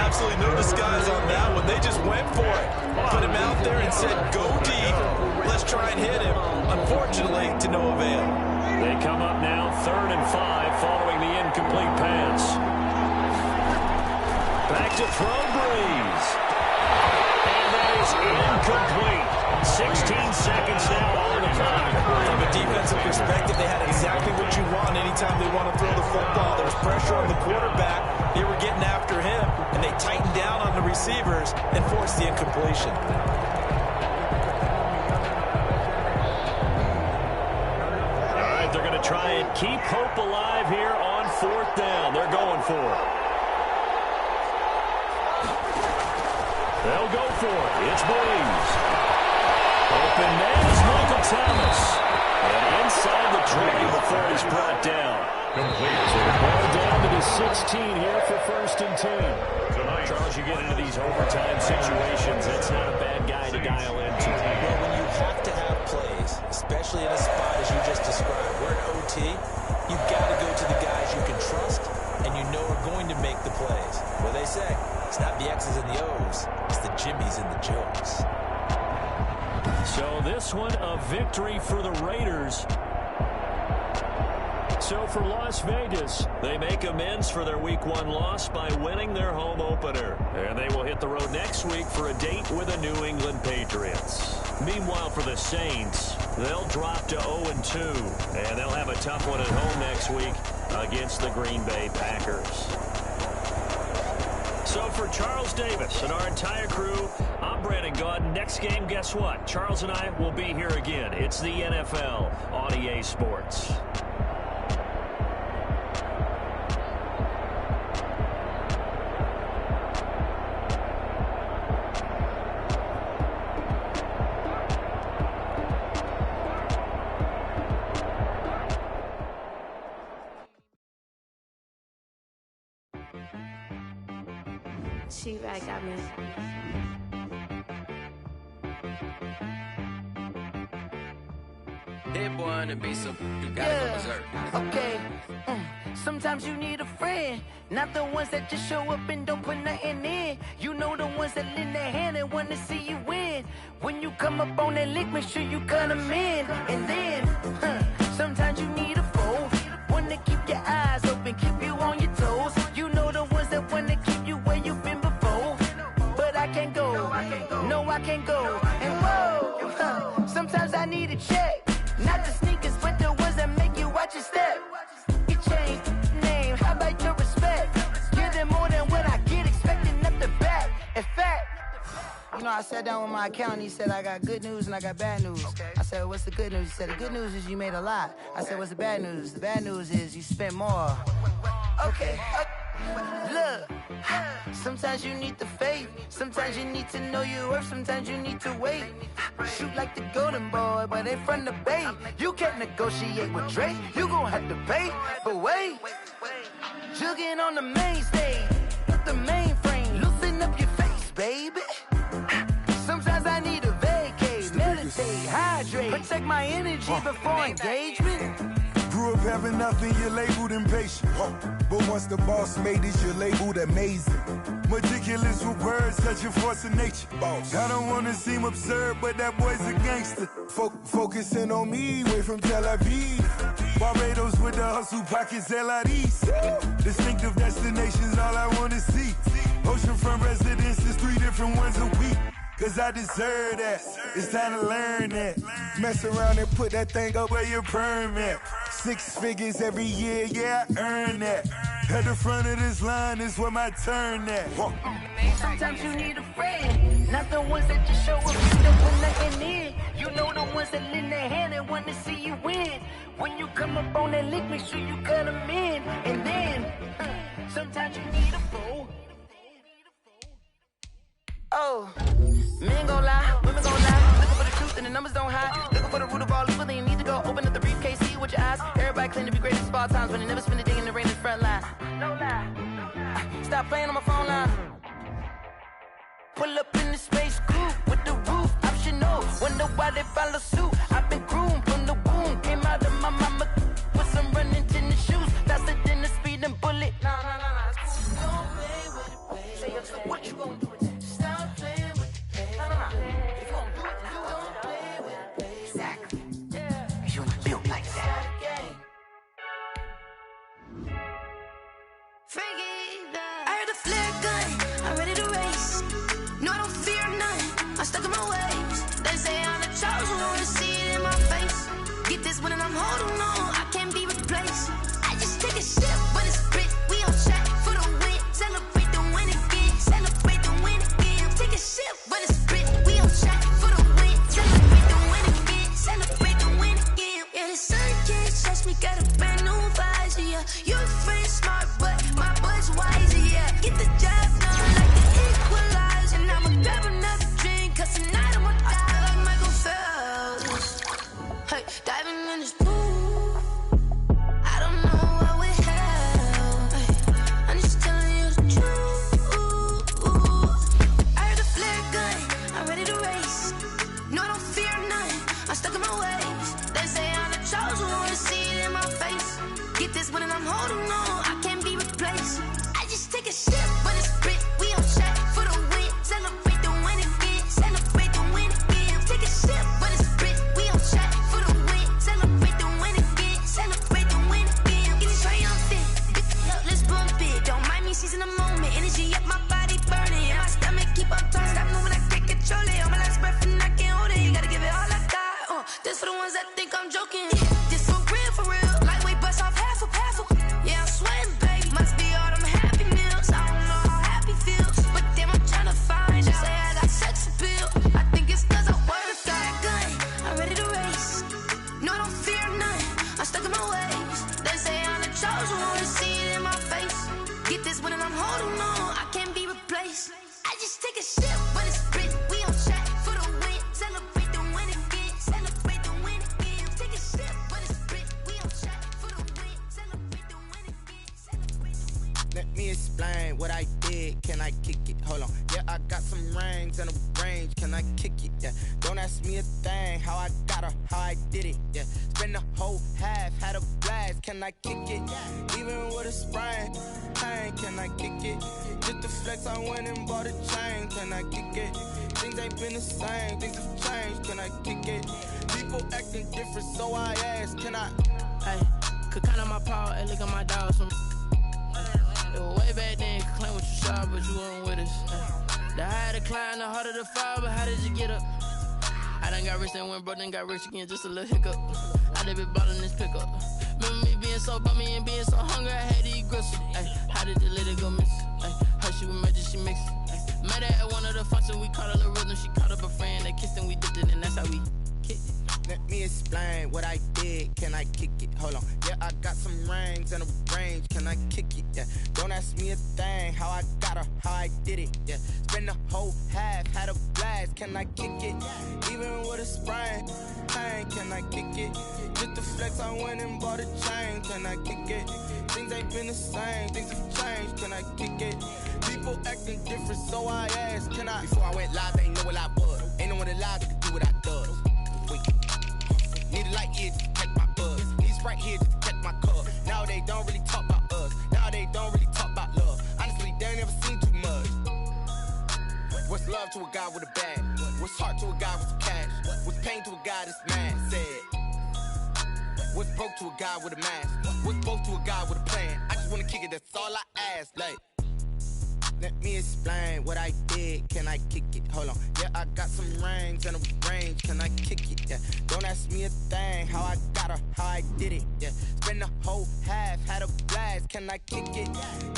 Absolutely no disguise on that one. They just went for it. Put him out there and said, go deep. Let's try and hit him. Unfortunately, to no avail. They come up now 3rd and 5 following the incomplete pass. Back to throw Breeze. Incomplete. 16 seconds now on the clock. From a defensive perspective, they had exactly what you want anytime they want to throw the football. There was pressure on the quarterback. They were getting after him, and they tightened down on the receivers and forced the incompletion. All right, they're going to try and keep hope alive here on 4th down. They're going for it. They'll go for it. It's Breeze. Open man is Michael Thomas. And inside the tray before he's brought down. Complete. So the ball down to the 16 here for 1st and 10. Charles, you get into these overtime situations, that's not a bad guy to dial into. Well, when you have to have plays, especially in a spot as you just described, we're in OT, you've got to go to the guys you can trust and you know are going to make the plays. What they say, it's not the X's and the O's, it's the Jimmys and the Joes. So this one, a victory for the Raiders. So for Las Vegas, they make amends for their Week 1 loss by winning their home opener. And they will hit the road next week for a date with the New England Patriots. Meanwhile, for the Saints, they'll drop to 0-2. And they'll have a tough one at home next week against the Green Bay Packers. So for Charles Davis and our entire crew, I'm Brandon Gaudin. Next game, guess what? Charles and I will be here again. It's the NFL on EA Sports. She-Rag got me. Hit boy on the beat, so you gotta go berserk. Okay. Sometimes you need a friend, not the ones that just show up and don't put nothing in. You know the ones that lend their hand and want to see you win. When you come up on that lick, make sure you cut them in. And then, sometimes you need a foe, one to keep your eyes open, keep you on your toes. You know the ones that want to keep you where you've been before. But I can't go, no I can't go. And whoa, sometimes I need a check. Not the sneakers, but the ones that make you watch your step. You change name, how about your respect? Give them more than what I get, expecting nothing back. In fact, you know, I sat down with my accountant, he said, I got good news and I got bad news. I said, what's the good news? He said, the good news is you made a lot. I said, what's the bad news? The bad news is you spent more. Okay. Look, sometimes you need the faith, sometimes you need to know your worth, sometimes you need to wait. Shoot like the golden boy, but they from the Bay. You can't negotiate with Drake, you gon' have to pay. But wait, jugging on the main stage, with the mainframe, loosen up your face, baby. hydrate. Protect my energy before engagement. Grew up having nothing, you're labeled impatient. But once the boss made it, you're labeled amazing. Meticulous with words, such a force of nature. I don't wanna seem absurd, but that boy's a gangster. Focusing on me, way from Tel Aviv. Barbados with the hustle pockets, LIDs. Distinctive destinations, all I wanna see. Oceanfront residences, 3 different ones a week. Cause I deserve that, it's time to learn that. Mess around and put that thing up where your permit. 6 figures every year, yeah, I earn that. At the front of this line is where my turn at. Sometimes you need a friend, not the ones that just show up and don't put nothing in. You know the ones that lend their hand and want to see you win. When you come up on that lick, make sure you cut them in. And then, sometimes you need a fool. Oh, men gon' lie, women gon' lie. Looking for the truth and the numbers don't hide. Looking for the root of all evil, then you need to go open up the briefcase, see with your eyes. Everybody claim to be greatest of all times, but they never spend a day in the rain in the front line. No lie. Stop playing on my phone line. Pull up in the space coupe with the roof optional. Wonder why they follow suit. I've been groomed from the womb. Came out of my mama with some running tennis shoes. Faster than the speeding bullet. No. Don't play with it, baby. Say so what you gon' do with it? Stop playing with it, baby. No. If you gon' do it, then don't play with it, baby. Exactly. Yeah. Cause you ain't built like that. I heard the flare gun, I'm ready to race. No, I don't fear none, I'm stuck in my ways. They say I'm the chosen one, to see it in my face. Get this one and I'm holding on, I can't be replaced. I just take a sip when it's split, we on track for the win. Celebrate the win again, celebrate the win again. Take a sip when it's split, we on track for the win. Celebrate the win again, celebrate the win again. Yeah, the sun can't touch me, got a brand new visor, yeah. You're friend smart, but my boy's wiser, yeah. Get the job done like the equalizer. And I'ma grab another drink, cause tonight I'ma die like Michael Phelps. Hey, diving in this pool, I don't know what we have. Hey, I'm just telling you the truth. I heard the flare gun, I'm ready to race. No, I don't fear none, I'm stuck in my ways. They say I'm the chosen one, to see it in my face. Get this one and I'm holding on, I can't be replaced. I just take a sip when it's split, we on track for the win. Celebrate the win again, celebrate the win again. Take a sip when it's split, we on track for the win. Celebrate the win again, celebrate the win again. Get it triumphant, let's bump it. Don't mind me seizing the moment, energy up my body burning. And my stomach keep on turning, stop moving, I can't control it. On my last breath and I can't hold it, you gotta give it all I got. This for the ones that think I'm joking. This for real, lightweight bust off half a. Yeah, I'm sweating, baby. Must be all them happy meals. I don't know how happy feels, but damn, I'm trying to find out. Say I got sex appeal. I think it's cause I work. Got a gun, I'm ready to race. No, I don't fear none, I'm stuck in my ways. They say I'm the chosen one, to see it in my face. Get this one and I'm holding on, I can't be replaced. I just take a sip when it's split, we on track for the win. Celebrate the win again, celebrate the win again. Take a sip when it's split, we on track for the win. Celebrate the win again, celebrate the win. Let me explain what I did, can I kick it? Hold on, yeah, I got some rings and a range, can I kick it? Yeah, don't ask me a thing, how I got her, how I did it, yeah. Spend the whole half, had a blast, can I kick it? Even with a sprain, pain, can I kick it? Just to flex, I went and bought a chain, can I kick it? Things ain't been the same, things have changed, can I kick it? People acting different, so I ask, can I? Hey, could count on my power, and look at my dogs from. It was way back then, could claim what you saw, but you weren't with us. The higher the climb, the harder the fall, but how did you get up? I done got rich, then went broke, then got rich again, just a little hiccup. I done been ballin' this pickup. Remember me being so bummy and being so hungry, I had to eat gristle. Ay, how did the lady go miss? Ay, her she was magic, she mixed. Met her at one of the functions, we caught a little rhythm, she caught up a friend, they kissed and we dipped it, and that's how we kicked it. Let me explain what I did, can I kick it? Hold on, yeah, I got some rings and a range, can I kick it? Yeah, don't ask me a thing, how I got her, how I did it? Yeah, spend the whole half, had a blast, can I kick it? Even with a sprain, pain, can I kick it? Just to flex, I went and bought a chain, can I kick it? Things ain't been the same, things have changed, can I kick it? People acting different, so I asked, can I? Before I went live, they ain't know what I was. Ain't no one alive that could do what I does. Wait. What's love to a guy with a bag? What's heart to a guy with some cash? What's pain to a guy that's mad? Said. What's broke to a guy with a mask? What's both to a guy with a plan? I just wanna kick it, that's all I ask. Like, let me explain what I did. Can I kick it? Hold on. Yeah, I got some rings and a range. Can I kick it? Yeah. Don't ask me a thing. How I got her, how I did it. Yeah. Spend the whole half, had a blast. Can I kick it?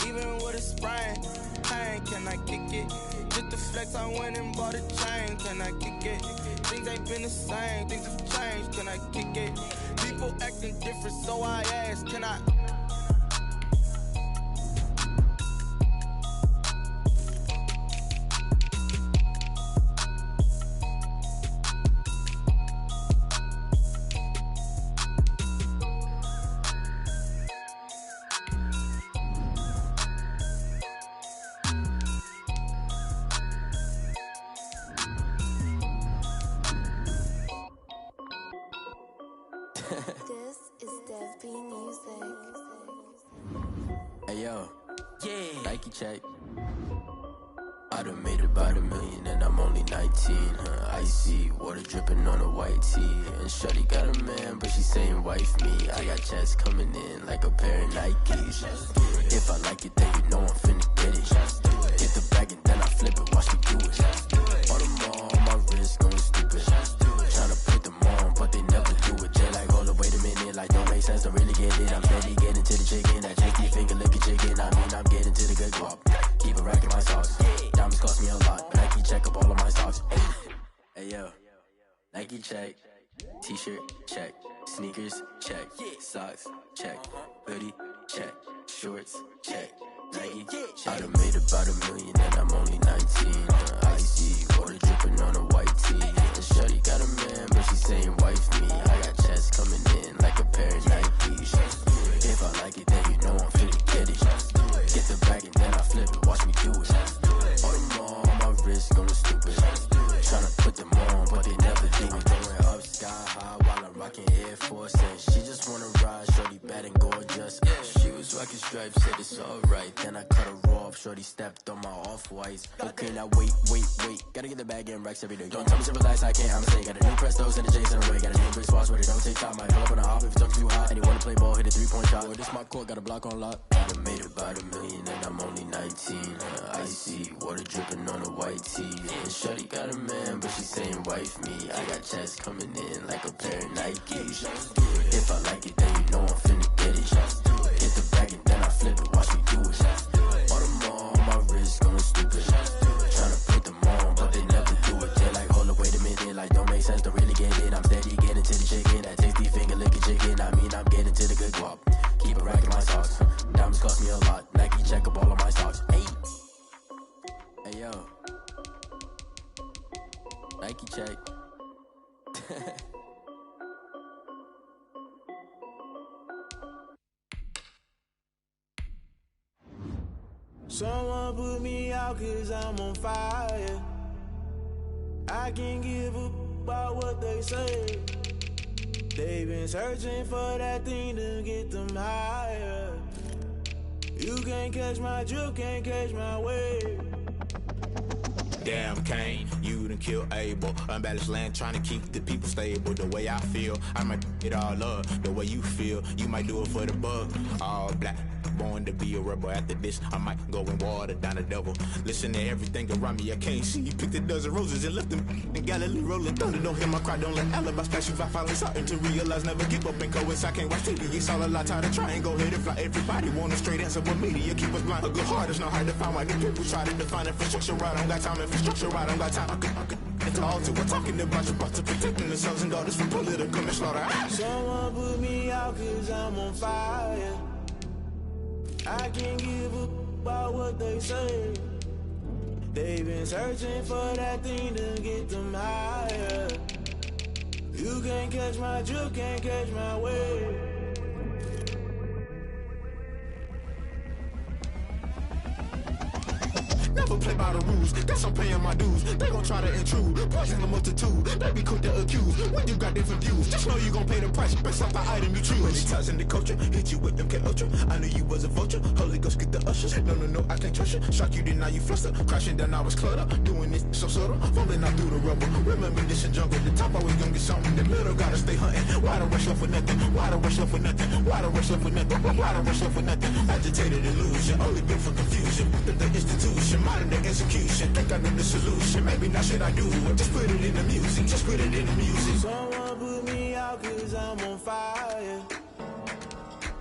Even with a sprain, pain. Can I kick it? Just the flex, I went and bought a chain. Can I kick it? Things ain't been the same. Things have changed. Can I kick it? People acting different, so I ask. Can I? This is Dev B Music. Hey yo, yeah. Nike check. I done made about $1 million and I'm only 19. Icy water dripping on a white tee. And shorty got a man, but she saying wife me. I got checks coming in like a pair of Nikes. If I like it, then you know I'm finna get it. Get the bag and then I flip it, watch me do it. All them on my wrist going stupid. Tryna put them on, but they never do it. They like, hold up, wait a minute, like don't make sense, don't really get it. I'm steady getting to the chicken, that chicky finger licking chicken. I mean, I'm getting to the good guap. Keep a rack in my socks. Diamonds cost me a lot. Nike check up all of my socks. Hey yo, Nike check. T-shirt check. Sneakers check. Socks check. Hoodie check. Shorts check. Nike I done made about $1 million and I'm only 19. Icy water dripping on a white tee. And shorty got a man, but she saying wife me. I got checks coming in like a pair of Nikes. If I like it, then you know I'm finna get it. Get the bag and then I flip it, watch me do it. All them on my wrist going stupid. Tryna put them on, but they never do it. Going up sky high while I'm rocking Air Force. And she just wanna ride, shorty bad and gorgeous. She was rocking stripes, said it's alright. Then I cut her off, shorty stepped on my off-whites. Okay, now wait. Gotta get the bag and racks every day. Don't tell me to relax, I can't, I'ma say. Got a new Prestos and a Jason away. Got a new Chris Foss, where they don't take time. I pull up on a hop if it's talking too hot. And you wanna play ball, hit a 3-point shot. Or this my court, got a block on lock. I done made about $1 million and I'm only 19. Icy water dripping on a white tee. And shorty got a man, but she saying wife me. I got checks coming in like a pair of Nikes. If I like it, then you know I'm finna get it. Get the bag and then I flip it, watch me do it. All them on my wrist going stupid. Tryna put them on, but they never do it. They like, hold up, wait a minute, like don't make sense, don't really get it. I'm steady getting to the chicken, that tasty finger licking chicken. I mean, I'm getting to the good guap. Keep a rack in my socks. Diamonds cost me a lot. Nike check up all of my stocks. Hey yo, Nike check. Someone put me out 'cause I'm on fire. I can't give a about what they say. They've been searching for that thing to get them higher. You can't catch my drift, can't catch my wave. Damn, Kane, you done killed Abel. Unbalanced land, trying to keep the people stable. The way I feel, I might it all up. The way you feel, you might do it for the bug. All black, born to be a rebel. After this, I might go and water down the devil. Listen to everything around me, I can't see. Picked a dozen roses and left them in Galilee rolling thunder. Don't hear my cry, don't let alibis pass you. I finally starting to realize, never give up and coast. I can't watch TV, it's all a lot. Tired of trying, go ahead and fly. Everybody want a straight answer, but media keep us blind. A good heart is not hard to find. Why the people try to define infrastructure right? I don't got time, infrastructure right, I don't got time. I could it's all to we're talking about your to protecting the sons and daughters from political manslaughter. Someone put me out 'cause I'm on fire. I can't give a about what they say. They've been searching for that thing to get them higher. You can't catch my drift, can't catch my wave. Never play by the rules. Guess I'm paying my dues. They gon' try to intrude. Poison the multitude. They be quick to accuse. When you got different views, just know you gon' pay the price based off the item you choose. When it's ties in the culture, hit you with MK Ultra. I knew you was a vulture. Holy Ghost get the ushers. No, I can't trust you. Shock you, then now you fluster. Crashing down, I was clutter. Doing this so subtle. Falling out through the rubble. Remember this in jungle. The top always gonna get something. The middle gotta stay hunting. Why the rush left with nothing? Why the rush left with nothing? Why the rush left with nothing? Why the rush left with nothing? Agitated illusion. Only built for confusion. The institution. Modern day execution. Think I know the solution. Maybe not should I do it? Just put it in the music. Just put it in the music. Someone put me out 'cause I'm on fire.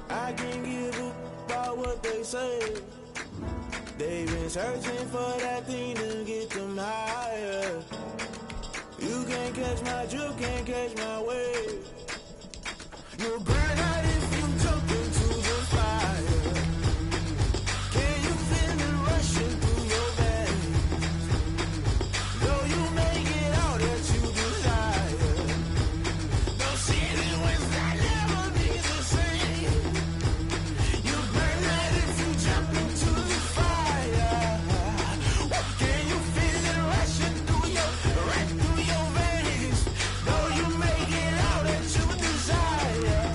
I can't give up about what they say. They've been searching for that thing to get them higher. You can't catch my drift, can't catch my wave. You'll burn out if you jump into the fire. Can you feel it rushing through your veins? Though you make it all that you desire. Those ceilings will never be the same. You burn out if you jump into the fire. Can you feel it rushing through your veins? Though you make it all that you desire.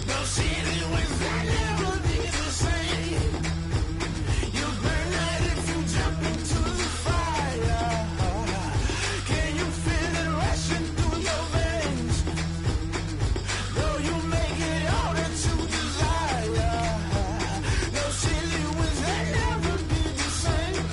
Those ceilings will never be the same. You burn out if you jump into the fire. Can you feel it rushing through your veins? Though you make it all that you desire. Those ceilings will never be the same.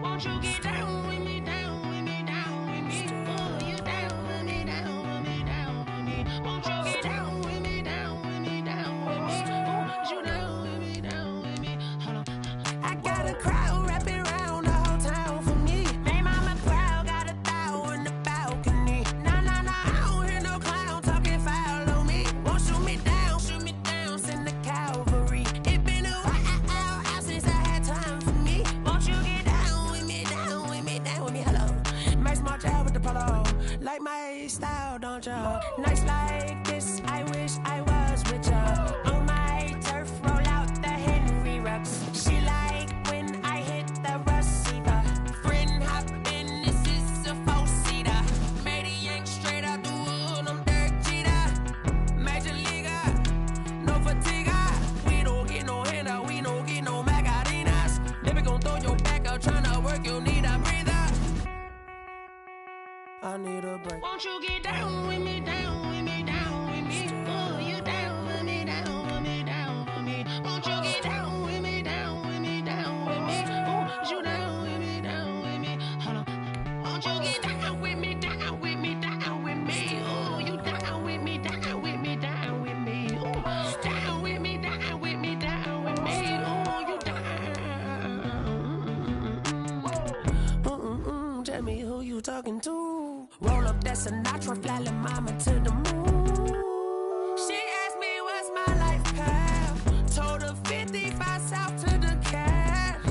Won't you get down with me, down with me, down with me? Oh, you down with me, down with me, down with me. Won't you get down with me, down with me, down with me? Oh, you down with me, down with me? Hold on. I got a crowd wrapping around the whole town for me. Made mama proud, got a thou in the balcony. Nah, I don't hear no clown talking foul on me. Won't shoot me down, send the cavalry. It been a while since I had time for me. Won't you get down with me, down with me, down with me? Hello. Max March out with the polo. Like my style, don't y'all? Nights like this, I wish I was with y'all. On my turf, roll out the Henry Rux. She like when I hit the receiver. Friend hop in, this is a four-seater. Made a yank straight out the wood, I'm Derek Jeter. Major leaguer, no fatigue. We don't get no handout, we don't get no Macarinas. Never gon' throw your back out, tryna work, you need a breather. I need a break. Won't you get down with me, down with me, down with me? Oh, you down with me, down with me, down with me? Won't you get down with me, down with me, down with me? Oh, you down with me, down with me? Hold on. Won't you get down with me, down with me, down with me? Oh, you down with me, down with me, down with me? Oh, down with me, down with me, down with me? Oh, you down. Tell me who you talking to. Roll up that Sinatra, fly la mama to the moon. She asked me what's my life path. Told her 55 south to the cab.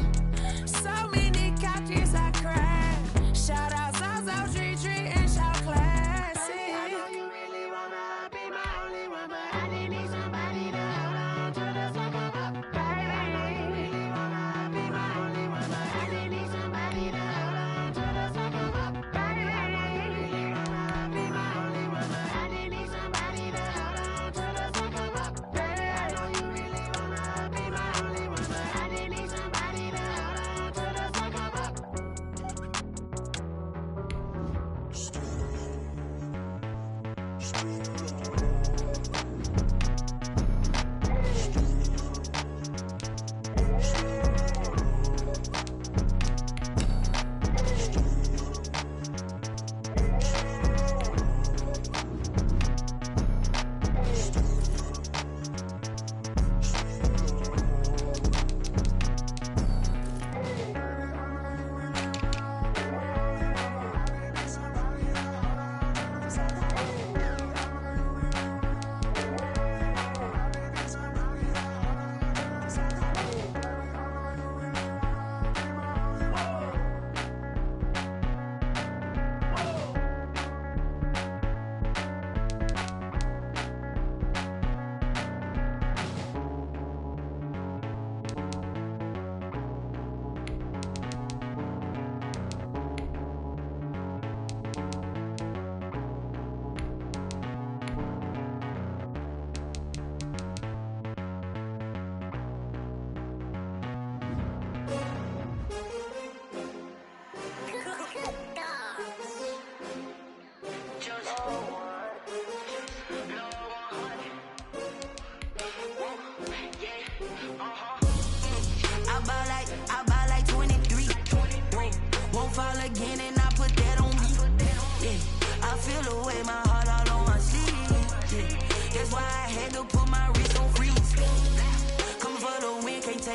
So many couches I cried. Shout out Zazo, Tree, and shout classic. I know you really wanna be my only one, but I didn't need somebody to hold on to the second up. Baby, I know you really wanna be my only one, but I didn't need somebody to hold on to the second up. Baby, I know you really wanna be my only one, but I didn't need somebody to hold on to the second up. Baby, I know you really wanna be my only one, but I didn't need somebody to hold on to the second up. Street.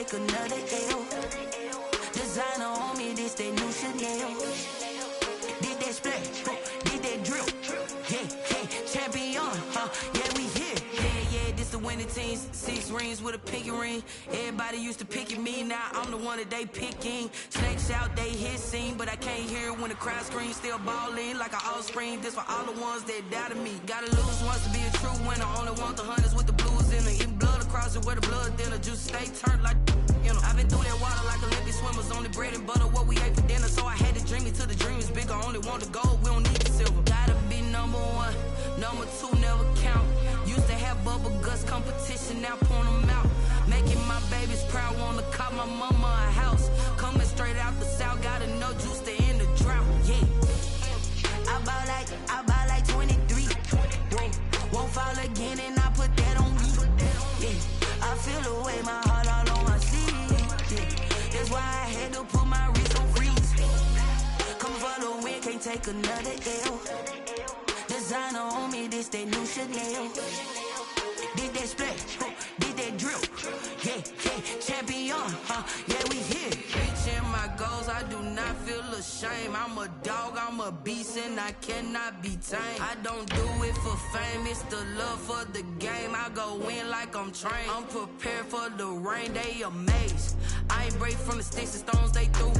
take another L. Designer on me, this that new Chanel. Did that splash, did that drill. Yeah, champion, yeah, we here. Yeah, this the winning team. 6 rings with a pinky ring. Everybody used to pick at me, now I'm the one that they picking. Snakes out, they hit scene, but I can't hear it when the crowd screams. Still balling like an offspring. This for all the ones that doubted me. Gotta lose once to be a true winner. Only want the hunters with the blues in it. Eating blood across it where the blood dinner. Juice stay turned like, you know. I've been through that water like Olympic swimmers. Only bread and butter, what we ate for dinner. So I had to dream it till the dream is bigger. Only want the gold, we don't need the silver. Gotta be number 1, number 2 never count. Used to have bubble guts competition, now point them out. Making my babies proud, wanna call my mama a house. Coming straight out the south, gotta know Juice to end the drought, yeah. I buy like 23. Won't fall again and I put that on me, yeah. I feel the way, my heart all on my sleeve, yeah. That's why I had to put my wrist on freeze. Coming for the win, can't take another L. Designer on me, this that new Chanel. Did that splash, did that drill. Yeah, champion, yeah, we here. Reaching my goals, I do not feel ashamed. I'm a dog, I'm a beast, and I cannot be tamed. I don't do it for fame, it's the love for the game. I go in like I'm trained. I'm prepared for the rain, they amazed. I ain't break from the sticks and stones they threw.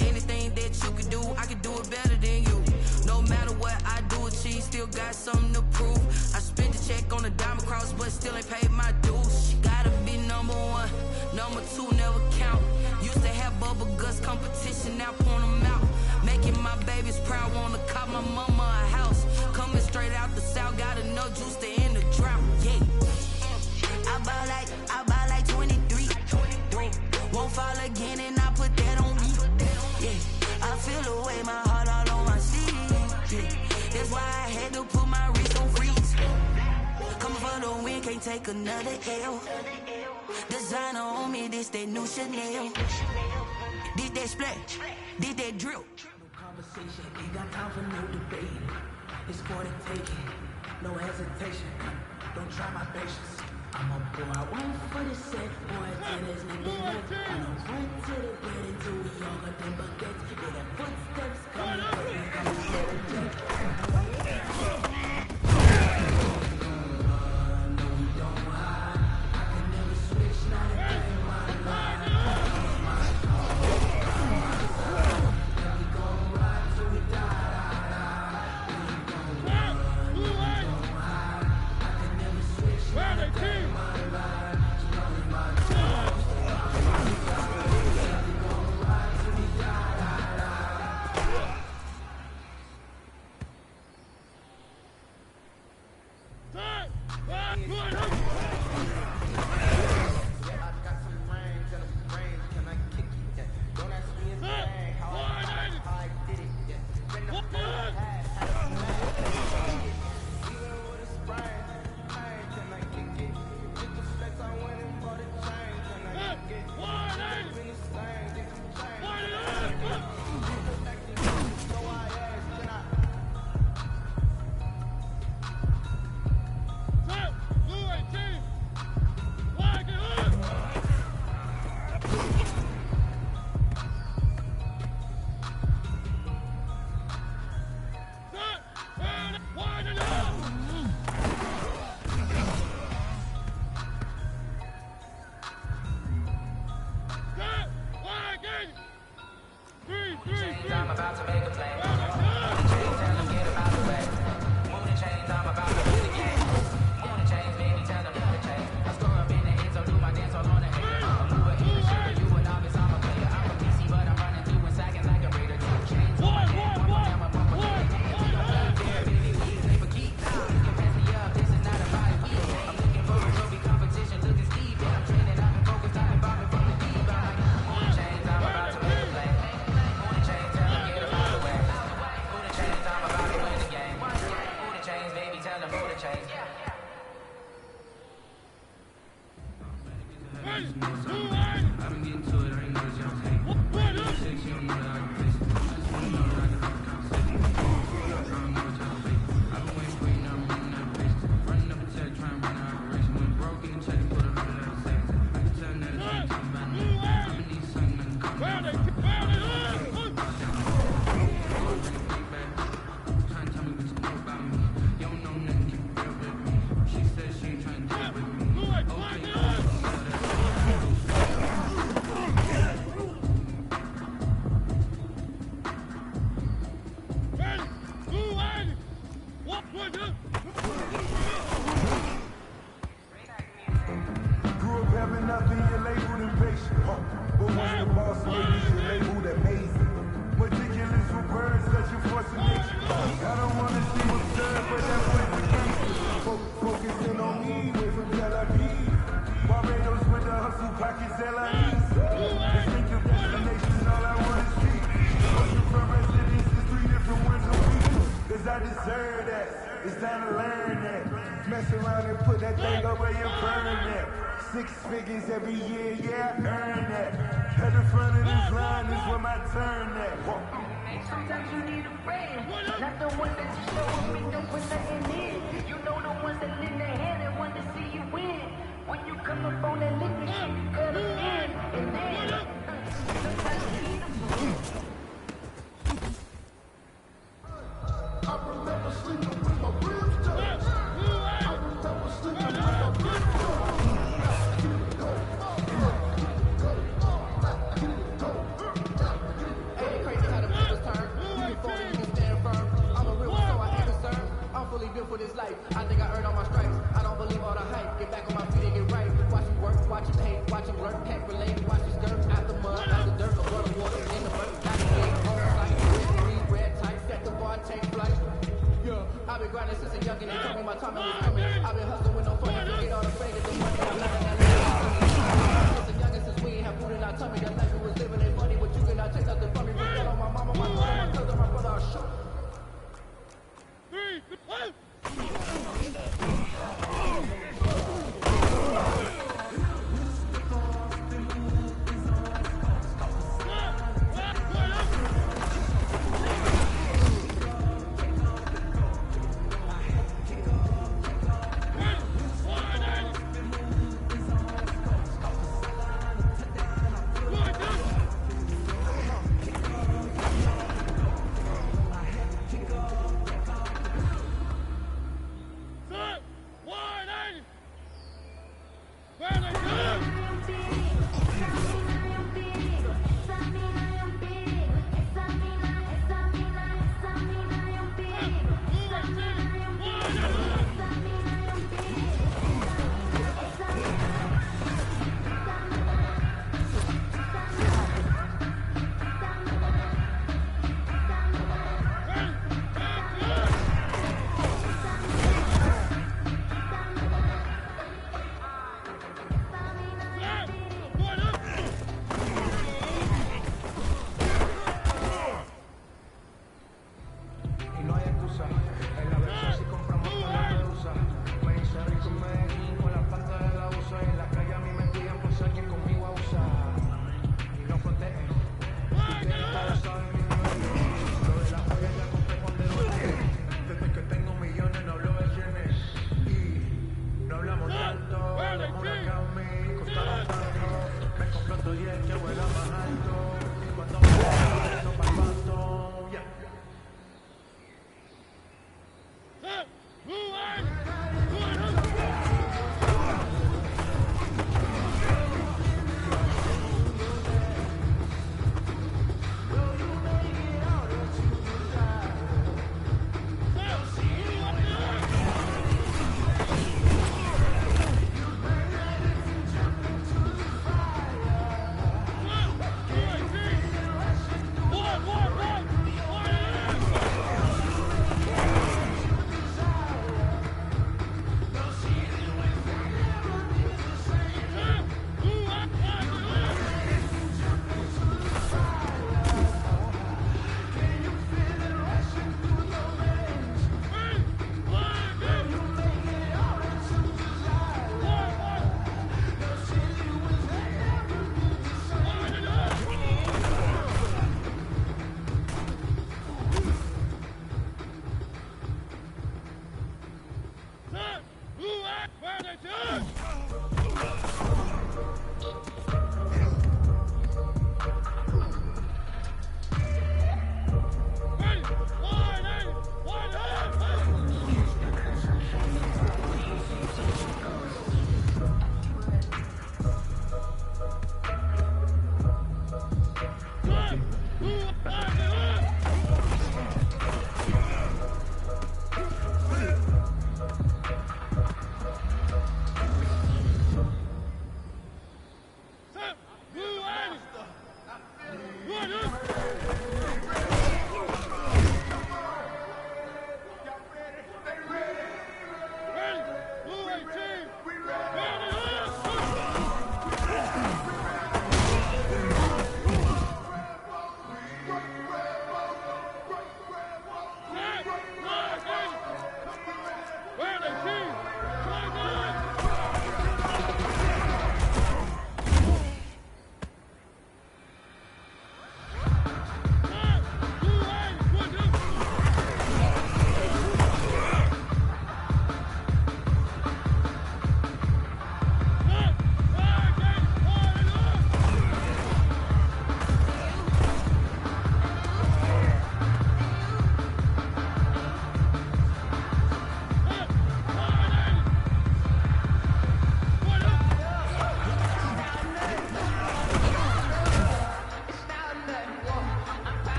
Anything that you could do, I could do it better than you. No matter what I do, achieve, still got something to prove. I spent the check on the diamond cross, but still ain't paid my dues. Gotta be number 1, number 2 never count. Used to have bubble guts competition, now point them out. Making my babies proud, wanna call my mama a house. Coming straight out the south, gotta know Juice to end the drought, yeah. I buy like 23. Won't fall again and I put that on me, yeah. I feel the way, my heart all on my sleeve, yeah. That's why I had to put my wrist on freeze. Coming for the win, can't take another L. Designer on me, this that new Chanel. Did that splash, did that drill. No conversation, ain't got time for no debate. It's for the taking, no hesitation. Don't try my patience. I'm a boy, I went for the set, boy, till there's nothing left. I don't run to the bed until we all got them baguettes. Yeah, the footsteps coming, but we gon' set a jet. No, we don't hide. I can never switch, not a day in my life. My car, my side. And we gon' ride till we die. We ain't gon' run, no, we don't hide. I can never switch, not a day in my life. Just my time. We gon' ride till we die. Mess around and put that thing up where you burn that. 6 figures every year, yeah, I earn that. At the front of this line is where my turn at. Sometimes you need a friend, not the one that you show up and don't put nothing in. You know the ones that lend their hand and want to see you win. When you come up on that liquid shit, you cut it in, and then sometimes you need a friend. I remember sleeping with my ribs done. I remember sleeping with my ribs done. Ain't it crazy how the tables turn? You can fall and you can stand firm. I'm a real one, so I ain't concerned. I'm fully built for this life. I think I earned all my stripes. I don't believe all the hype. Get back on my feet and get right. Watch me work, watch him hate, watch him lurk, can't relate. Watch his skirt out the mud, out the dirt, or the water in the mud. Got the game, on sight, red tight, set the bar, take flight. Yeah, I've been grinding since a youngin'. They told me my time was coming. I've been hustling with no fun. Forget all the fame, get the money. I'm not in that living. Since a youngin', since we ain't have food in our tummy, that life we was living ain't funny. But you cannot take nothing from me. Forget on my mama, my brother, my cousin, my brother, I'll show. 3, 2, 1, 2, 3.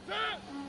Set.